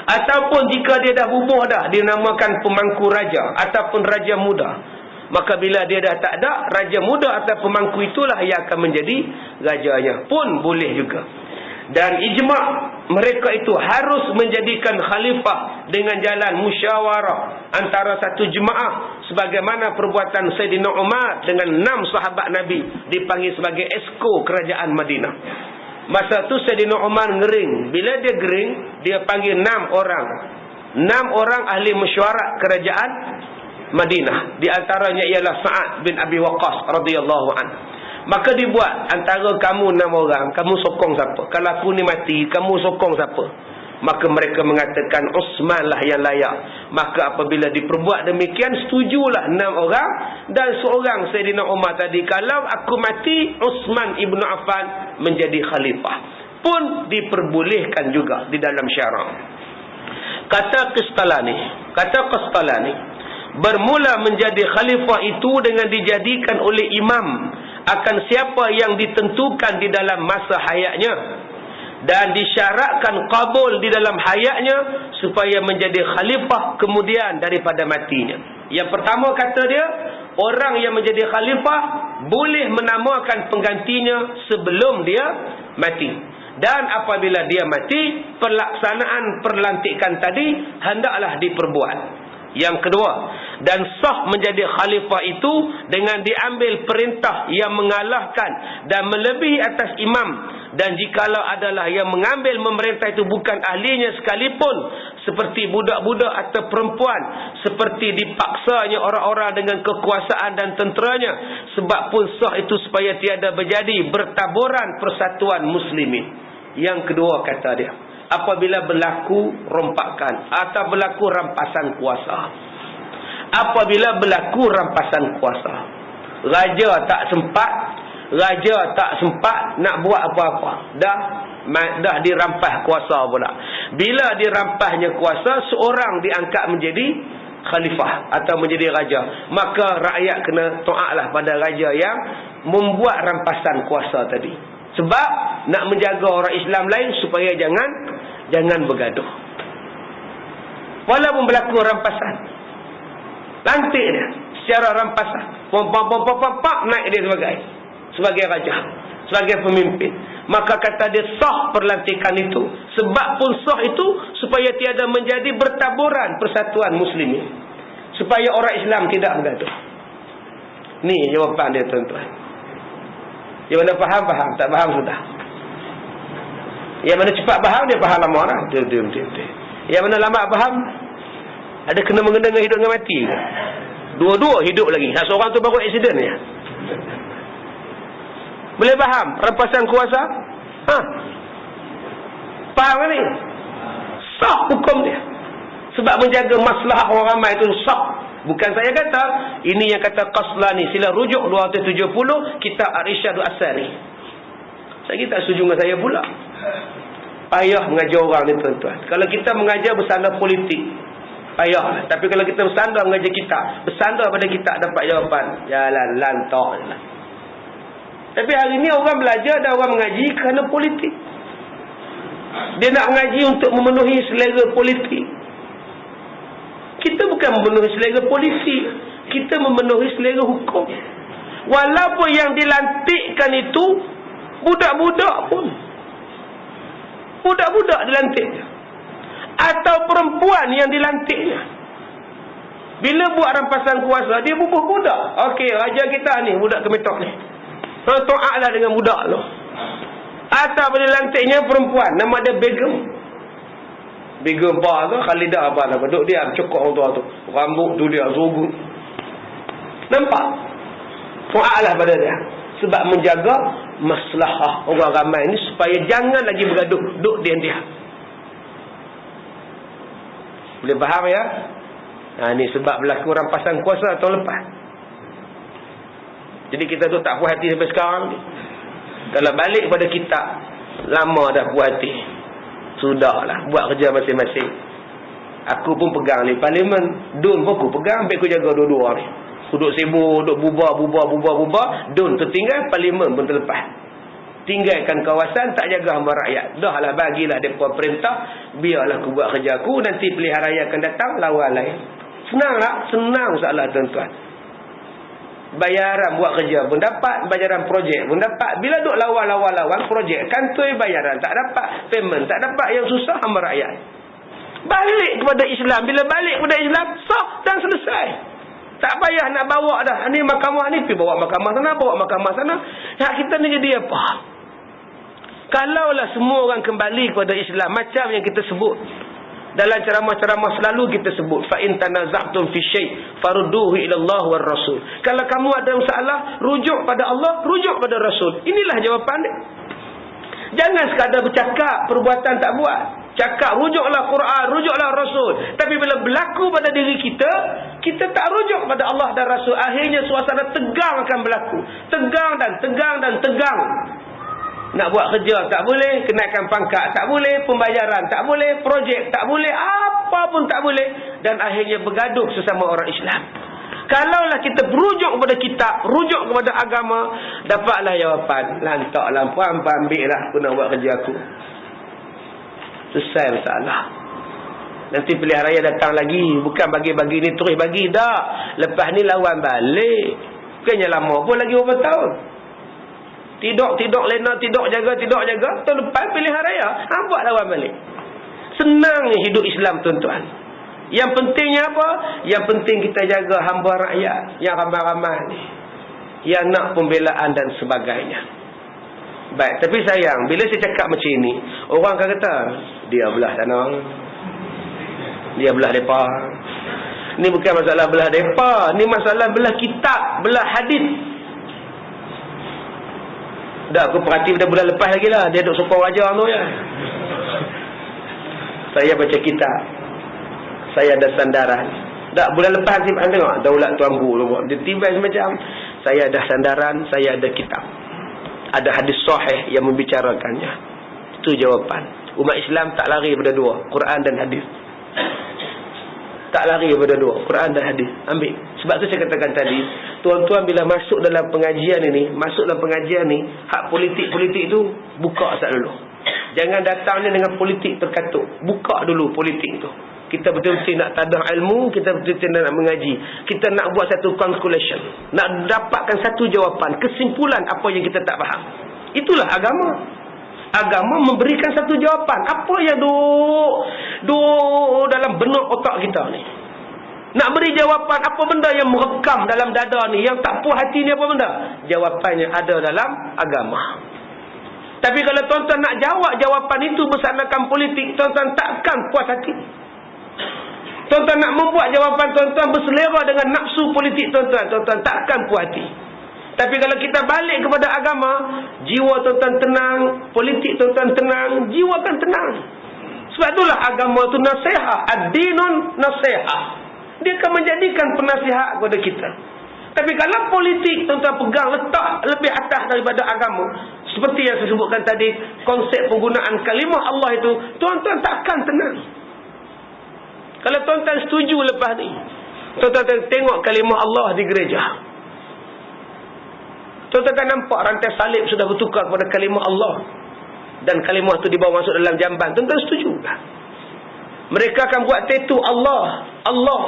Ataupun jika dia dah bubuh dah, dinamakan pemangku raja ataupun raja muda, maka bila dia dah tak ada, raja muda atau pemangku itulah yang akan menjadi rajanya, pun boleh juga. Dan ijma' mereka itu harus menjadikan khalifah dengan jalan musyawarah antara satu jemaah, sebagaimana perbuatan Sayyidina Umar dengan 6 sahabat Nabi, dipanggil sebagai esko kerajaan Madinah. Masa tu Sayyidina Umar ngering. Bila dia gering, dia panggil 6 orang. 6 orang ahli mesyuarat kerajaan Madinah. Di antaranya ialah Sa'ad bin Abi Waqqas radhiyallahu anhu. Maka dibuat antara kamu 6 orang, kamu sokong siapa? Kalau aku ni mati, kamu sokong siapa? Maka mereka mengatakan Uthman lah yang layak. Maka apabila diperbuat demikian, setujulah 6 orang dan seorang Sayyidina Umar tadi, kalau aku mati, Uthman ibnu Affan menjadi khalifah. Pun diperbolehkan juga di dalam syarak. Kata Qastalani, bermula menjadi khalifah itu dengan dijadikan oleh imam akan siapa yang ditentukan di dalam masa hayatnya, dan disyaratkan qabul di dalam hayatnya supaya menjadi khalifah kemudian daripada matinya. Yang pertama kata dia, orang yang menjadi khalifah boleh menamakan penggantinya sebelum dia mati. Dan apabila dia mati, pelaksanaan perlantikan tadi hendaklah diperbuat. Yang kedua, dan sah menjadi khalifah itu dengan diambil perintah yang mengalahkan dan melebihi atas imam. Dan jikalau adalah yang mengambil memerintah itu bukan ahlinya sekalipun, seperti budak-budak atau perempuan, seperti dipaksanya orang-orang dengan kekuasaan dan tenteranya, sebab pun sah itu supaya tiada berjadi bertaburan persatuan muslimin. Yang kedua kata dia, apabila berlaku rompakan atau berlaku rampasan kuasa. Apabila berlaku rampasan kuasa, raja tak sempat nak buat apa-apa, dah dirampas kuasa pula. Bila dirampasnya kuasa, seorang diangkat menjadi khalifah atau menjadi raja, maka rakyat kena taatlah pada raja yang membuat rampasan kuasa tadi, sebab nak menjaga orang Islam lain supaya jangan bergaduh. Walaupun berlaku rampasan, lantik dia secara rampasan, naik dia sebagai raja, sebagai pemimpin. Maka kata dia sah perlantikan itu, sebab pun sah itu supaya tiada menjadi bertaburan persatuan muslimin, supaya orang Islam tidak bergaduh. Ni jawapan dia, tuan-tuan. Yang mana faham, tak faham sudah. Yang mana cepat faham, dia faham lama lah. Yang mana lambat faham, ada kena mengena dengan hidup dengan mati. Dua-dua hidup lagi. Seorang tu baru aksiden ya. Boleh faham rampasan kuasa? Faham kan ni? Sah hukum dia. Sebab menjaga masalah orang ramai itu sah. Bukan saya kata, ini yang kata Qastalani. Sila rujuk 270 kitab Ar-Risyadul Asari. Saya tak setuju dengan saya pula. Payah mengajar orang ni, tuan-tuan. Kalau kita mengajar bersandar politik, payah. Tapi kalau kita bersandar mengajar kitab, bersandar pada kitab, dapat jawapan. Jalan lantak. Tapi hari ni orang belajar dan orang mengaji kerana politik. Dia nak mengaji untuk memenuhi selera politik. Kita bukan memenuhi selera politik, kita memenuhi selera hukum. Walaupun yang dilantikkan itu budak-budak pun, budak-budak dilantiknya, atau perempuan yang dilantiknya. Bila buat rampasan kuasa, dia bubuh budak. Okey, raja kita ni budak kemetok ni, taatlah dengan budak tu. Atau bila lantiknya perempuan, nama dia Begum apa tu, Khalidah apa nama, duduk dia cukup orang tua tu, rambut tu dia zogu. Nampak? Taatlah pada dia, sebab menjaga maslahah orang ramai ni supaya jangan lagi bergaduh, duduk dia. Boleh faham ya? Ni sebab berlaku rampasan kuasa tahun lepas. Jadi kita tu tak puas hati sampai sekarang ni. Kalau balik pada kitab, lama dah buat hati. Sudahlah, buat kerja masing-masing. Aku pun pegang ni parlimen, DUN pun aku pegang, sampai aku jaga dua-dua ni. Duduk sibuk, duduk bubar. DUN tertinggal, parlimen pun terlepas. Tinggalkan kawasan, tak jaga hamba rakyat. Dah lah, bagilah mereka perintah, biarlah aku buat kerja aku, nanti pilihan raya akan datang, lawan lain. Senang tak? Senang salah tuan-tuan. Bayaran buat kerja pun dapat, bayaran projek pun dapat. Bila duk lawan projek, kantoi bayaran tak dapat, payment tak dapat, yang susah hamba rakyat. Balik kepada Islam. Bila balik kepada Islam, sah dan selesai. Tak payah nak bawa dah. Ni mahkamah ni, pergi bawa mahkamah sana. Hak kita ni jadi apa? Kalaulah semua orang kembali kepada Islam, macam yang kita sebut dalam ceramah-ceramah selalu kita sebut, fa in tanaza'tum fi syai' farudduhu ila Allah war Rasul. Kalau kamu ada masalah, rujuk pada Allah, rujuk pada Rasul. Inilah jawapan dia. Jangan sekadar bercakap, perbuatan tak buat. Cakap rujuklah Quran, rujuklah Rasul. Tapi bila berlaku pada diri kita, kita tak rujuk pada Allah dan Rasul. Akhirnya suasana tegang akan berlaku. Tegang. Nak buat kerja tak boleh, kenaikan pangkat tak boleh, pembayaran tak boleh, projek tak boleh, apa pun tak boleh, dan akhirnya bergaduh sesama orang Islam. Kalaulah kita berujuk kepada kitab, rujuk kepada agama, dapatlah jawapan. Lantaklah puan, ambil lah aku nak buat kerja aku. Selesai masalah. Nanti pilihan raya datang lagi, bukan bagi-bagi ni terus bagi dah. Lepas ni lawan balik. Bukannya lama pun lagi berapa tahun. Tidak lena, tidak jaga. Tahun lepas pilihan raya, buat lawan balik. Senang hidup Islam tuan-tuan. Yang pentingnya apa? Yang penting kita jaga hamba rakyat yang ramai-ramai ni, yang nak pembelaan dan sebagainya. Baik, tapi sayang, bila saya cakap macam ini, orang akan kata, dia belah sana, dia belah depa. Ni bukan masalah belah depa, ni masalah belah kitab, belah hadis. Dah aku perhati pada bulan lepas lagi lah, dia duk sokong raja tu ya. Saya baca kitab, saya ada sandaran. Dah bulan lepas ni anda tengok Daulat Tuanku tu, dia tiba semacam saya ada sandaran, saya ada kitab. Ada hadis sahih yang membicarakannya. Itu jawapan. Umat Islam tak lari pada dua, Quran dan hadis. Tak lari pada dua, Quran dan hadis. Ambil. Sebab tu saya katakan tadi, tuan-tuan bila masuk dalam pengajian ini, hak politik-politik tu buka asal dulu. Jangan datangnya dengan politik terkatuk. Buka dulu politik tu. Kita betul-betul nak tadah ilmu, kita betul-betul nak mengaji. Kita nak buat satu conclusion, nak dapatkan satu jawapan, kesimpulan apa yang kita tak faham. Itulah agama. Agama memberikan satu jawapan. Apa yang duk dalam benak otak kita ni? Nak beri jawapan apa benda yang merekam dalam dada ni, yang tak puas hati ni apa benda? Jawapannya ada dalam agama. Tapi kalau tuan-tuan nak jawab jawapan itu bersanakan politik, tuan-tuan takkan puas hati. Tuan-tuan nak membuat jawapan tuan-tuan berselera dengan nafsu politik tuan-tuan takkan puas hati. Tapi kalau kita balik kepada agama, jiwa tuan-tuan tenang, politik tuan-tuan tenang, jiwa kan tenang. Sebab itulah agama itu nasihat, ad-dinun nasihat. Dia akan menjadikan penasihat kepada kita. Tapi kalau politik tuan-tuan pegang letak lebih atas daripada agama, seperti yang saya sebutkan tadi, konsep penggunaan kalimah Allah itu, tuan-tuan takkan tenang. Kalau tuan-tuan setuju lepas ni, tuan-tuan tengok kalimah Allah di gereja, tuan-tuan akan nampak rantai salib sudah bertukar kepada kalimah Allah, dan kalimah itu dibawa masuk dalam jamban. Tuan-tuan setuju tak? Mereka akan buat tattoo Allah, Allah.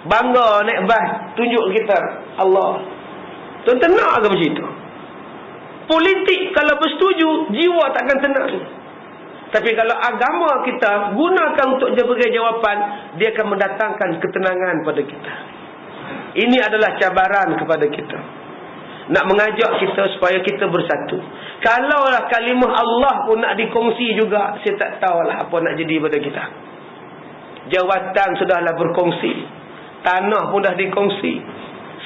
Bangga naik bas, tunjuk kita Allah. Tuan-tuan nak ke macam itu? Politik kalau bersetuju, jiwa takkan tenang. Tapi kalau agama kita gunakan untuk sebagai jawapan, dia akan mendatangkan ketenangan pada kita. Ini adalah cabaran kepada kita, nak mengajak kita supaya kita bersatu. Kalaulah kalimah Allah pun nak dikongsi juga, saya tak tahulah apa nak jadi pada kita. Jawatan sudahlah berkongsi, tanah pun dah dikongsi,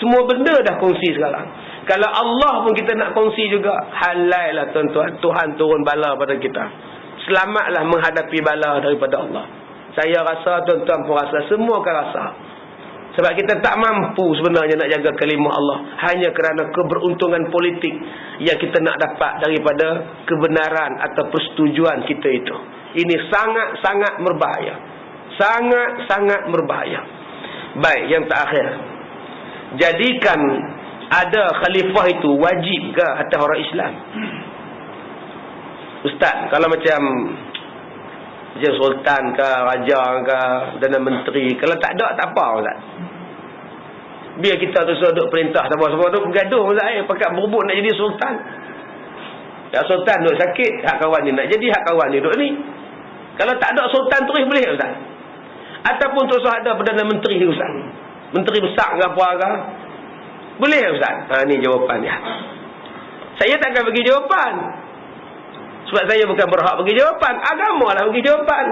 semua benda dah kongsi sekarang. Kalau Allah pun kita nak kongsi juga, halailah tuan-tuan, Tuhan turun bala pada kita. Selamatlah menghadapi bala daripada Allah. Saya rasa, tuan-tuan pun rasa, semua akan rasa. Sebab kita tak mampu sebenarnya nak jaga kalimah Allah. Hanya kerana keberuntungan politik yang kita nak dapat daripada kebenaran atau persetujuan kita itu. Ini sangat-sangat berbahaya. Sangat-sangat berbahaya. Baik, yang terakhir. Jadikan ada khalifah itu wajib ke atas orang Islam? Ustaz, kalau macam sultan ke, raja ke, Perdana Menteri, kalau tak ada, tak apa Ustaz. Biar kita tu duduk perintah sama-sama tu bergaduh Ustaz, pakat berebut nak jadi sultan. Tak sultan duduk sakit, hak kawan ni nak jadi, hak kawan ni duduk ni. Kalau tak ada sultan terus boleh Ustaz? Ataupun terus ada Perdana Menteri Ustaz, menteri besar ke apa ke, boleh Ustaz? Ni jawapan dia. Saya takkan bagi jawapan, sebab saya bukan berhak bagi jawapan. Agama lah bagi jawapan.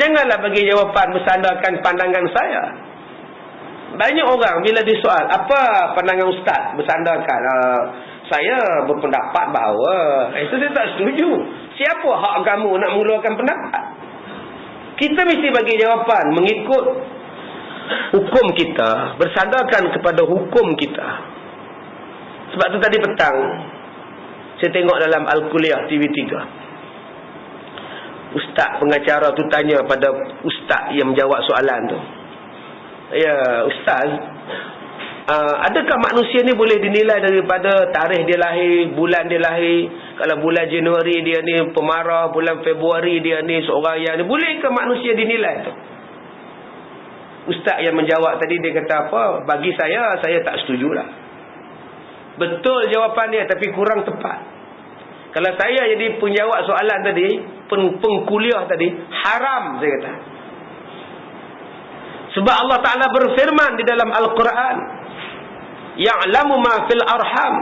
Janganlah bagi jawapan bersandarkan pandangan saya. Banyak orang bila disoal, apa pandangan Ustaz, bersandarkan saya berpendapat bahawa itu saya tak setuju. Siapa hak kamu nak mengeluarkan pendapat? Kita mesti bagi jawapan mengikut hukum kita, bersandarkan kepada hukum kita. Sebab tu tadi petang saya tengok dalam Al-Kuliah TV3, ustaz pengacara tu tanya pada ustaz yang menjawab soalan tu, ya ustaz, adakah manusia ni boleh dinilai daripada tarikh dia lahir, bulan dia lahir? Kalau bulan Januari dia ni pemarah, bulan Februari dia ni seorang yang ni, boleh ke manusia dinilai tu? Ustaz yang menjawab tadi dia kata apa? Bagi saya tak setujulah. Betul jawapan dia, tapi kurang tepat. Kalau saya jadi penjawab soalan tadi, pengkuliah tadi, haram saya kata. Sebab Allah Ta'ala berfirman di dalam Al-Quran, ya'lamu ma fil arham,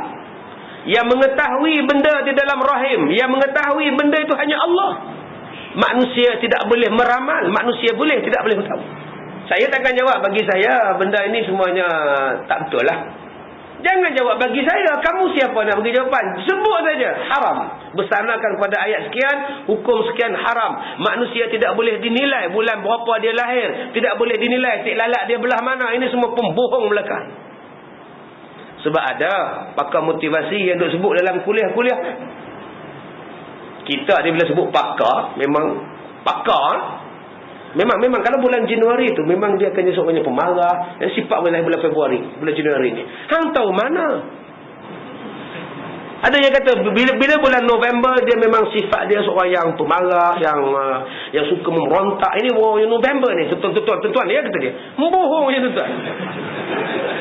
yang mengetahui benda di dalam rahim, yang mengetahui benda itu hanya Allah. Manusia tidak boleh meramal, manusia boleh, tidak boleh tahu. Saya takkan jawab bagi saya benda ini semuanya tak betul lah. Jangan jawab bagi saya. Kamu siapa nak bagi jawapan? Sebut saja. Haram. Bersandarkan kepada ayat sekian, hukum sekian, haram. Manusia tidak boleh dinilai bulan berapa dia lahir. Tidak boleh dinilai tik lalat dia belah mana. Ini semua pembohong belaka. Sebab ada pakar motivasi yang duk sebut dalam kuliah-kuliah. Kita dia bila sebut pakar, memang pakar. Memang kalau bulan Januari tu memang dia akan jadi seorang pemarah, dan sifat bulan Februari, bulan Januari ni. Hang tahu mana? Ada yang kata bila bulan November dia memang sifat dia seorang yang pemarah, yang suka memberontak. Ini November ni, tuan-tuan dia kata dia. Membohong je tuan.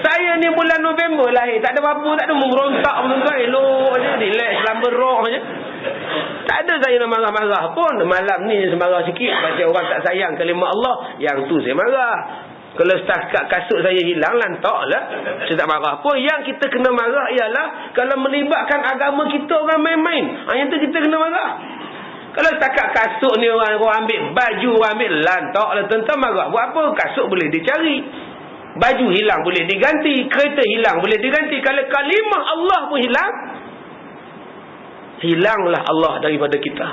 Saya ni bulan November lahir, tak ada apa-apa, tak ada memberontak tuan-tuan. Elok je, relax, lamber roh je. Tak ada saya nak marah-marah pun. Malam ni saya marah sikit macam orang tak sayang kalimah Allah, yang tu saya marah. Kalau setakat kasut saya hilang, lantak lah, saya tak marah pun. Yang kita kena marah ialah kalau melibatkan agama kita orang main-main, yang tu kita kena marah. Kalau setakat kasut ni orang ambil baju, orang ambil, lantak lah tuan-tuan, marah. Buat apa? Kasut boleh dicari, baju hilang boleh diganti, kereta hilang boleh diganti. Kalau kalimah Allah pun hilang, hilanglah Allah daripada kita,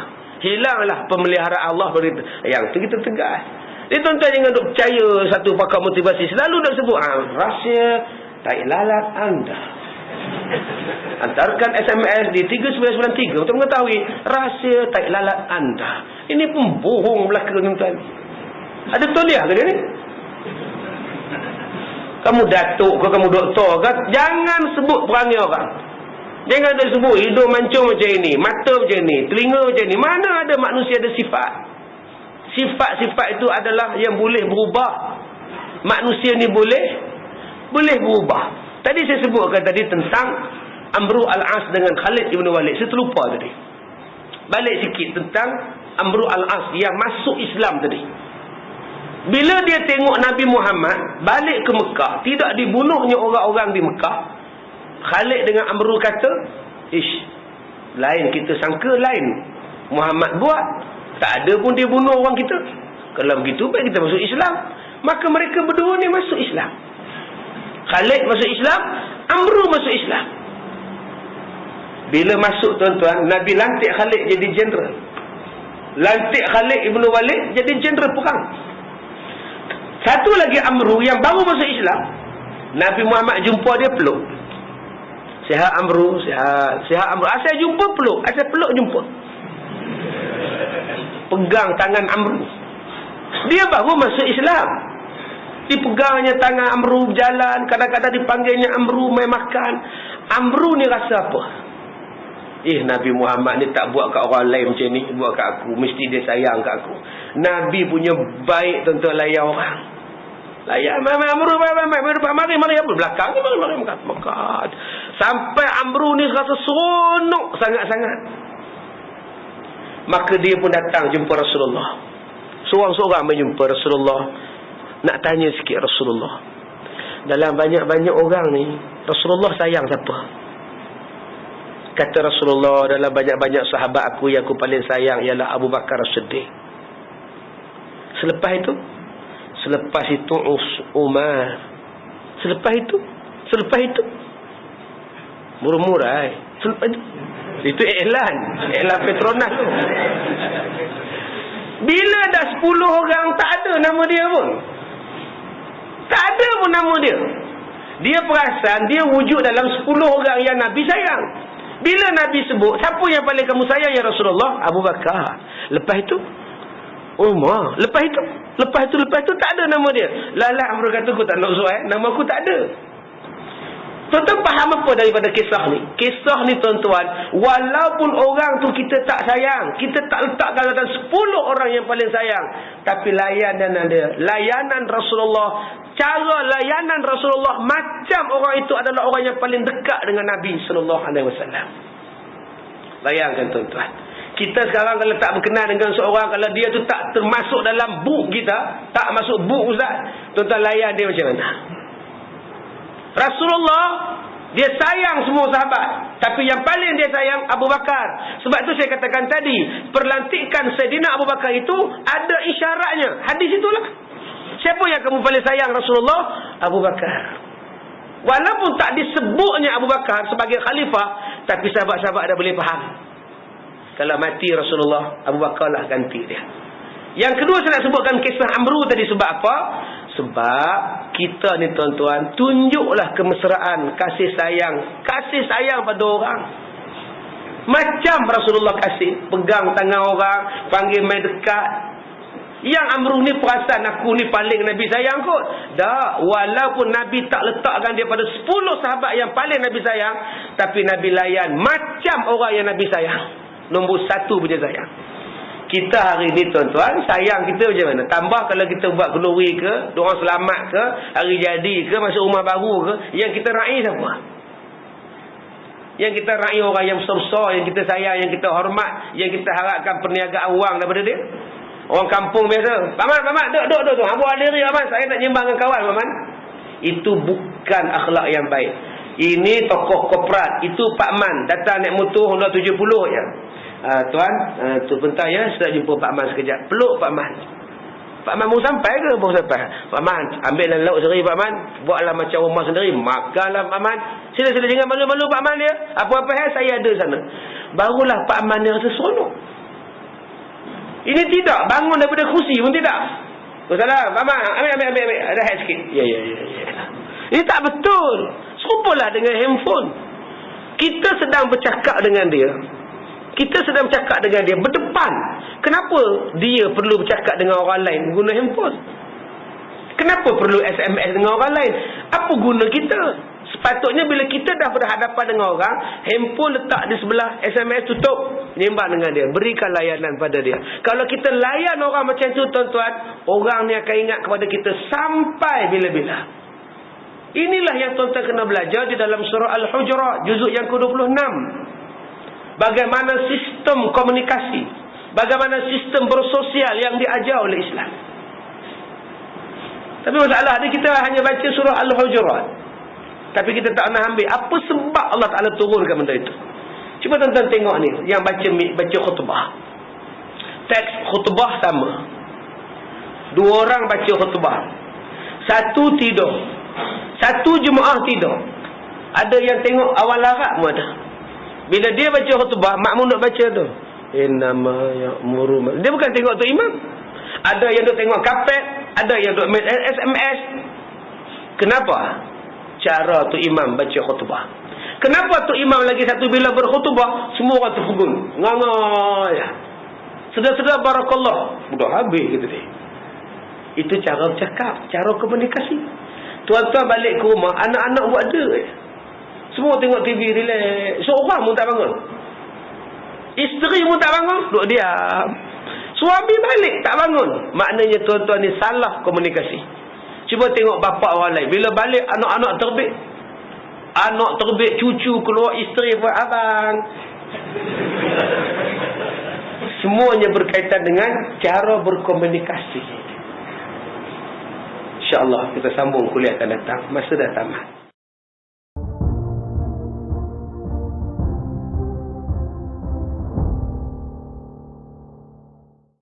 hilanglah pemeliharaan Allah daripada kita. Yang tu kita tegas. Jadi tuan-tuan jangan duk percaya satu pakar motivasi selalu nak sebut rahsia tai lalat anda. Hantarkan SMS di 3993 untuk mengetahui rahsia tai lalat anda. Ini pembohong belaka tuan-tuan. Ada betul dia ke dia ni? Kamu datuk ke, kamu doktor ke, jangan sebut perangai orang. Jangan ada sebut hidung mancung macam ini, mata macam ini, telinga macam ini. Mana ada manusia ada sifat? Sifat-sifat itu adalah yang boleh berubah. Manusia ni boleh berubah. Tadi saya sebutkan tadi tentang Amru al-As dengan Khalid ibn Walid. Saya terlupa tadi. Balik sikit tentang Amru al-As yang masuk Islam tadi. Bila dia tengok Nabi Muhammad balik ke Mekah, tidak dibunuhnya orang-orang di Mekah, Khalid dengan Amru kata, lain kita sangka lain Muhammad buat, tak ada pun dia bunuh orang kita. Kalau begitu baik kita masuk Islam. Maka mereka berdua ni masuk Islam. Khalid masuk Islam, Amru masuk Islam. Bila masuk tuan-tuan, Nabi lantik Khalid jadi jeneral. Lantik Khalid ibn Walid jadi jeneral perang. Satu lagi Amru yang baru masuk Islam. Nabi Muhammad jumpa dia peluk. Sihat Amru, sihat Amru. Asal jumpa peluk, asal peluk jumpa. Pegang tangan Amru. Dia baru masuk Islam. Dipegangnya tangan Amru berjalan, kadang-kadang dipanggilnya Amru mai makan. Amru ni rasa apa? Nabi Muhammad ni tak buat kat orang lain macam ni, buat kat aku, mesti dia sayang kat aku. Nabi punya baik tuan-tuan, layan orang. Layan Amru, mari Amru belakang ni, mari makan. Sampai Amru ni rasa seronok sangat-sangat. Maka dia pun datang jumpa Rasulullah. Seorang-seorang menjumpa Rasulullah. Nak tanya sikit Rasulullah. Dalam banyak-banyak orang ni, Rasulullah sayang siapa? Kata Rasulullah, dalam banyak-banyak sahabat aku yang aku paling sayang ialah Abu Bakar As-Siddiq. Selepas itu Umar. Selepas itu murah-murah. Selepas itu iklan Petronas tu. Bila dah 10 orang tak ada nama dia pun. Tak ada pun nama dia. Dia perasan dia wujud dalam 10 orang yang Nabi sayang. Bila Nabi sebut, siapa yang paling kamu sayang ya Rasulullah? Abu Bakar. Lepas itu Umar. Lepas itu tak ada nama dia. Lala Amr kata, aku tak nak usut nama aku tak ada. Tuan-tuan faham apa daripada kisah ni? Kisah ni tuan-tuan, walaupun orang tu kita tak sayang, kita tak letakkan dalam 10 orang yang paling sayang, tapi layanan dia, layanan Rasulullah, cara layanan Rasulullah macam orang itu adalah orang yang paling dekat dengan Nabi SAW. Bayangkan tuan-tuan, kita sekarang kalau tak berkenal dengan seorang, kalau dia tu tak termasuk dalam buk kita, tak masuk buk ustaz, tuan-tuan layan dia macam mana? Rasulullah dia sayang semua sahabat, tapi yang paling dia sayang Abu Bakar. Sebab tu saya katakan tadi, perlantikan Sayyidina Abu Bakar itu ada isyaratnya. Hadis itulah. Siapa yang kamu paling sayang Rasulullah? Abu Bakar. Walaupun tak disebutnya Abu Bakar sebagai khalifah, tapi sahabat-sahabat dah boleh faham. Kalau mati Rasulullah, Abu Bakar lah ganti dia. Yang kedua saya nak sebutkan kisah Amru tadi. Sebab apa? Sebab kita ni tuan-tuan, tunjuklah kemesraan, kasih sayang pada orang. Macam Rasulullah kasih, pegang tangan orang, panggil mai dekat. Yang Amru ni perasan aku ni paling Nabi sayang kot. Dah, walaupun Nabi tak letakkan dia pada 10 sahabat yang paling Nabi sayang, tapi Nabi layan macam orang yang Nabi sayang. Nombor 1 punya sayang. Kita hari ni tuan-tuan, sayang kita macam mana? Tambah kalau kita buat kenduri ke, doa selamat ke, hari jadi ke, masuk rumah baru ke, yang kita raih siapa? Yang kita raih orang yang besar-besar, yang kita sayang, yang kita hormat, yang kita harapkan perniagaan wang daripada dia. Orang kampung biasa, Paman, duduk. Abu Adiri, Paman, saya nak nyembang dengan kawan, Paman. Itu bukan akhlak yang baik. Ini tokoh korporat, itu Pak Man, datang naik motor Honda 70 je. Tuan, tu bentar ya, saya jumpa Pak Man sekejap. Peluk Pak Man. Pak Man mau sampai ke? Mau sampai. Pak Man, ambillah lauk sendiri Pak Man. Buatlah macam rumah sendiri. Makanlah Pak Man. Sila jangan malu-malu Pak Man dia. Apa-apa saya ada sana. Barulah Pak Man dia rasa seronok. Ini tidak. Bangun daripada kursi pun tidak. Salah. Pak Man, ambil. Ada hat sikit. Ya. Ini tak betul. Serupalah dengan handphone. Kita sedang bercakap dengan dia. Berdepan. Kenapa dia perlu bercakap dengan orang lain guna handphone? Kenapa perlu SMS dengan orang lain? Apa guna kita? Sepatutnya bila kita dah berhadapan dengan orang, handphone letak di sebelah, SMS tutup, nyembah dengan dia, berikan layanan pada dia. Kalau kita layan orang macam tu tuan-tuan, orang ni akan ingat kepada kita sampai bila-bila. Inilah yang tuan-tuan kena belajar di dalam surah Al-Hujurat juzuk yang ke-26. Bagaimana sistem komunikasi, bagaimana sistem bersosial yang diajar oleh Islam. Tapi masalah ni, kita hanya baca surah Al-Hujurat, tapi kita tak nak ambil apa sebab Allah Ta'ala turunkan benda itu. Cuba tuan-tuan tengok ni, yang baca khutbah. Teks khutbah sama. 2 orang baca khutbah. 1 tidur, 1 jemaah tidur. Ada yang tengok awal Arab pun ada. Bila dia baca khutbah, makmum nak baca tu, innama ya'muru. Dia bukan tengok tu imam. Ada yang duk tengok kapet, ada yang duk main SMS. Kenapa? Cara tu imam baca khutbah. Kenapa tu imam lagi satu bila berkhutbah semua orang terpegun, ngangai. Sedar-sedar barakallah. Sudah habis gitu dia. Itu cara bercakap, cara komunikasi. Tuan-tuan balik ke rumah, anak-anak buat ada. Semua tengok TV relax. Seorang pun tak bangun. Isteri pun tak bangun, duduk diam. Suami balik tak bangun. Maknanya tuan-tuan ni salah komunikasi. Cuba tengok bapa orang lain. Bila balik anak-anak terbit. Anak terbit, cucu keluar, isteri buat abang. Semuanya berkaitan dengan cara berkomunikasi. InsyaAllah kita sambung kuliah akan datang. Masa dah tamat.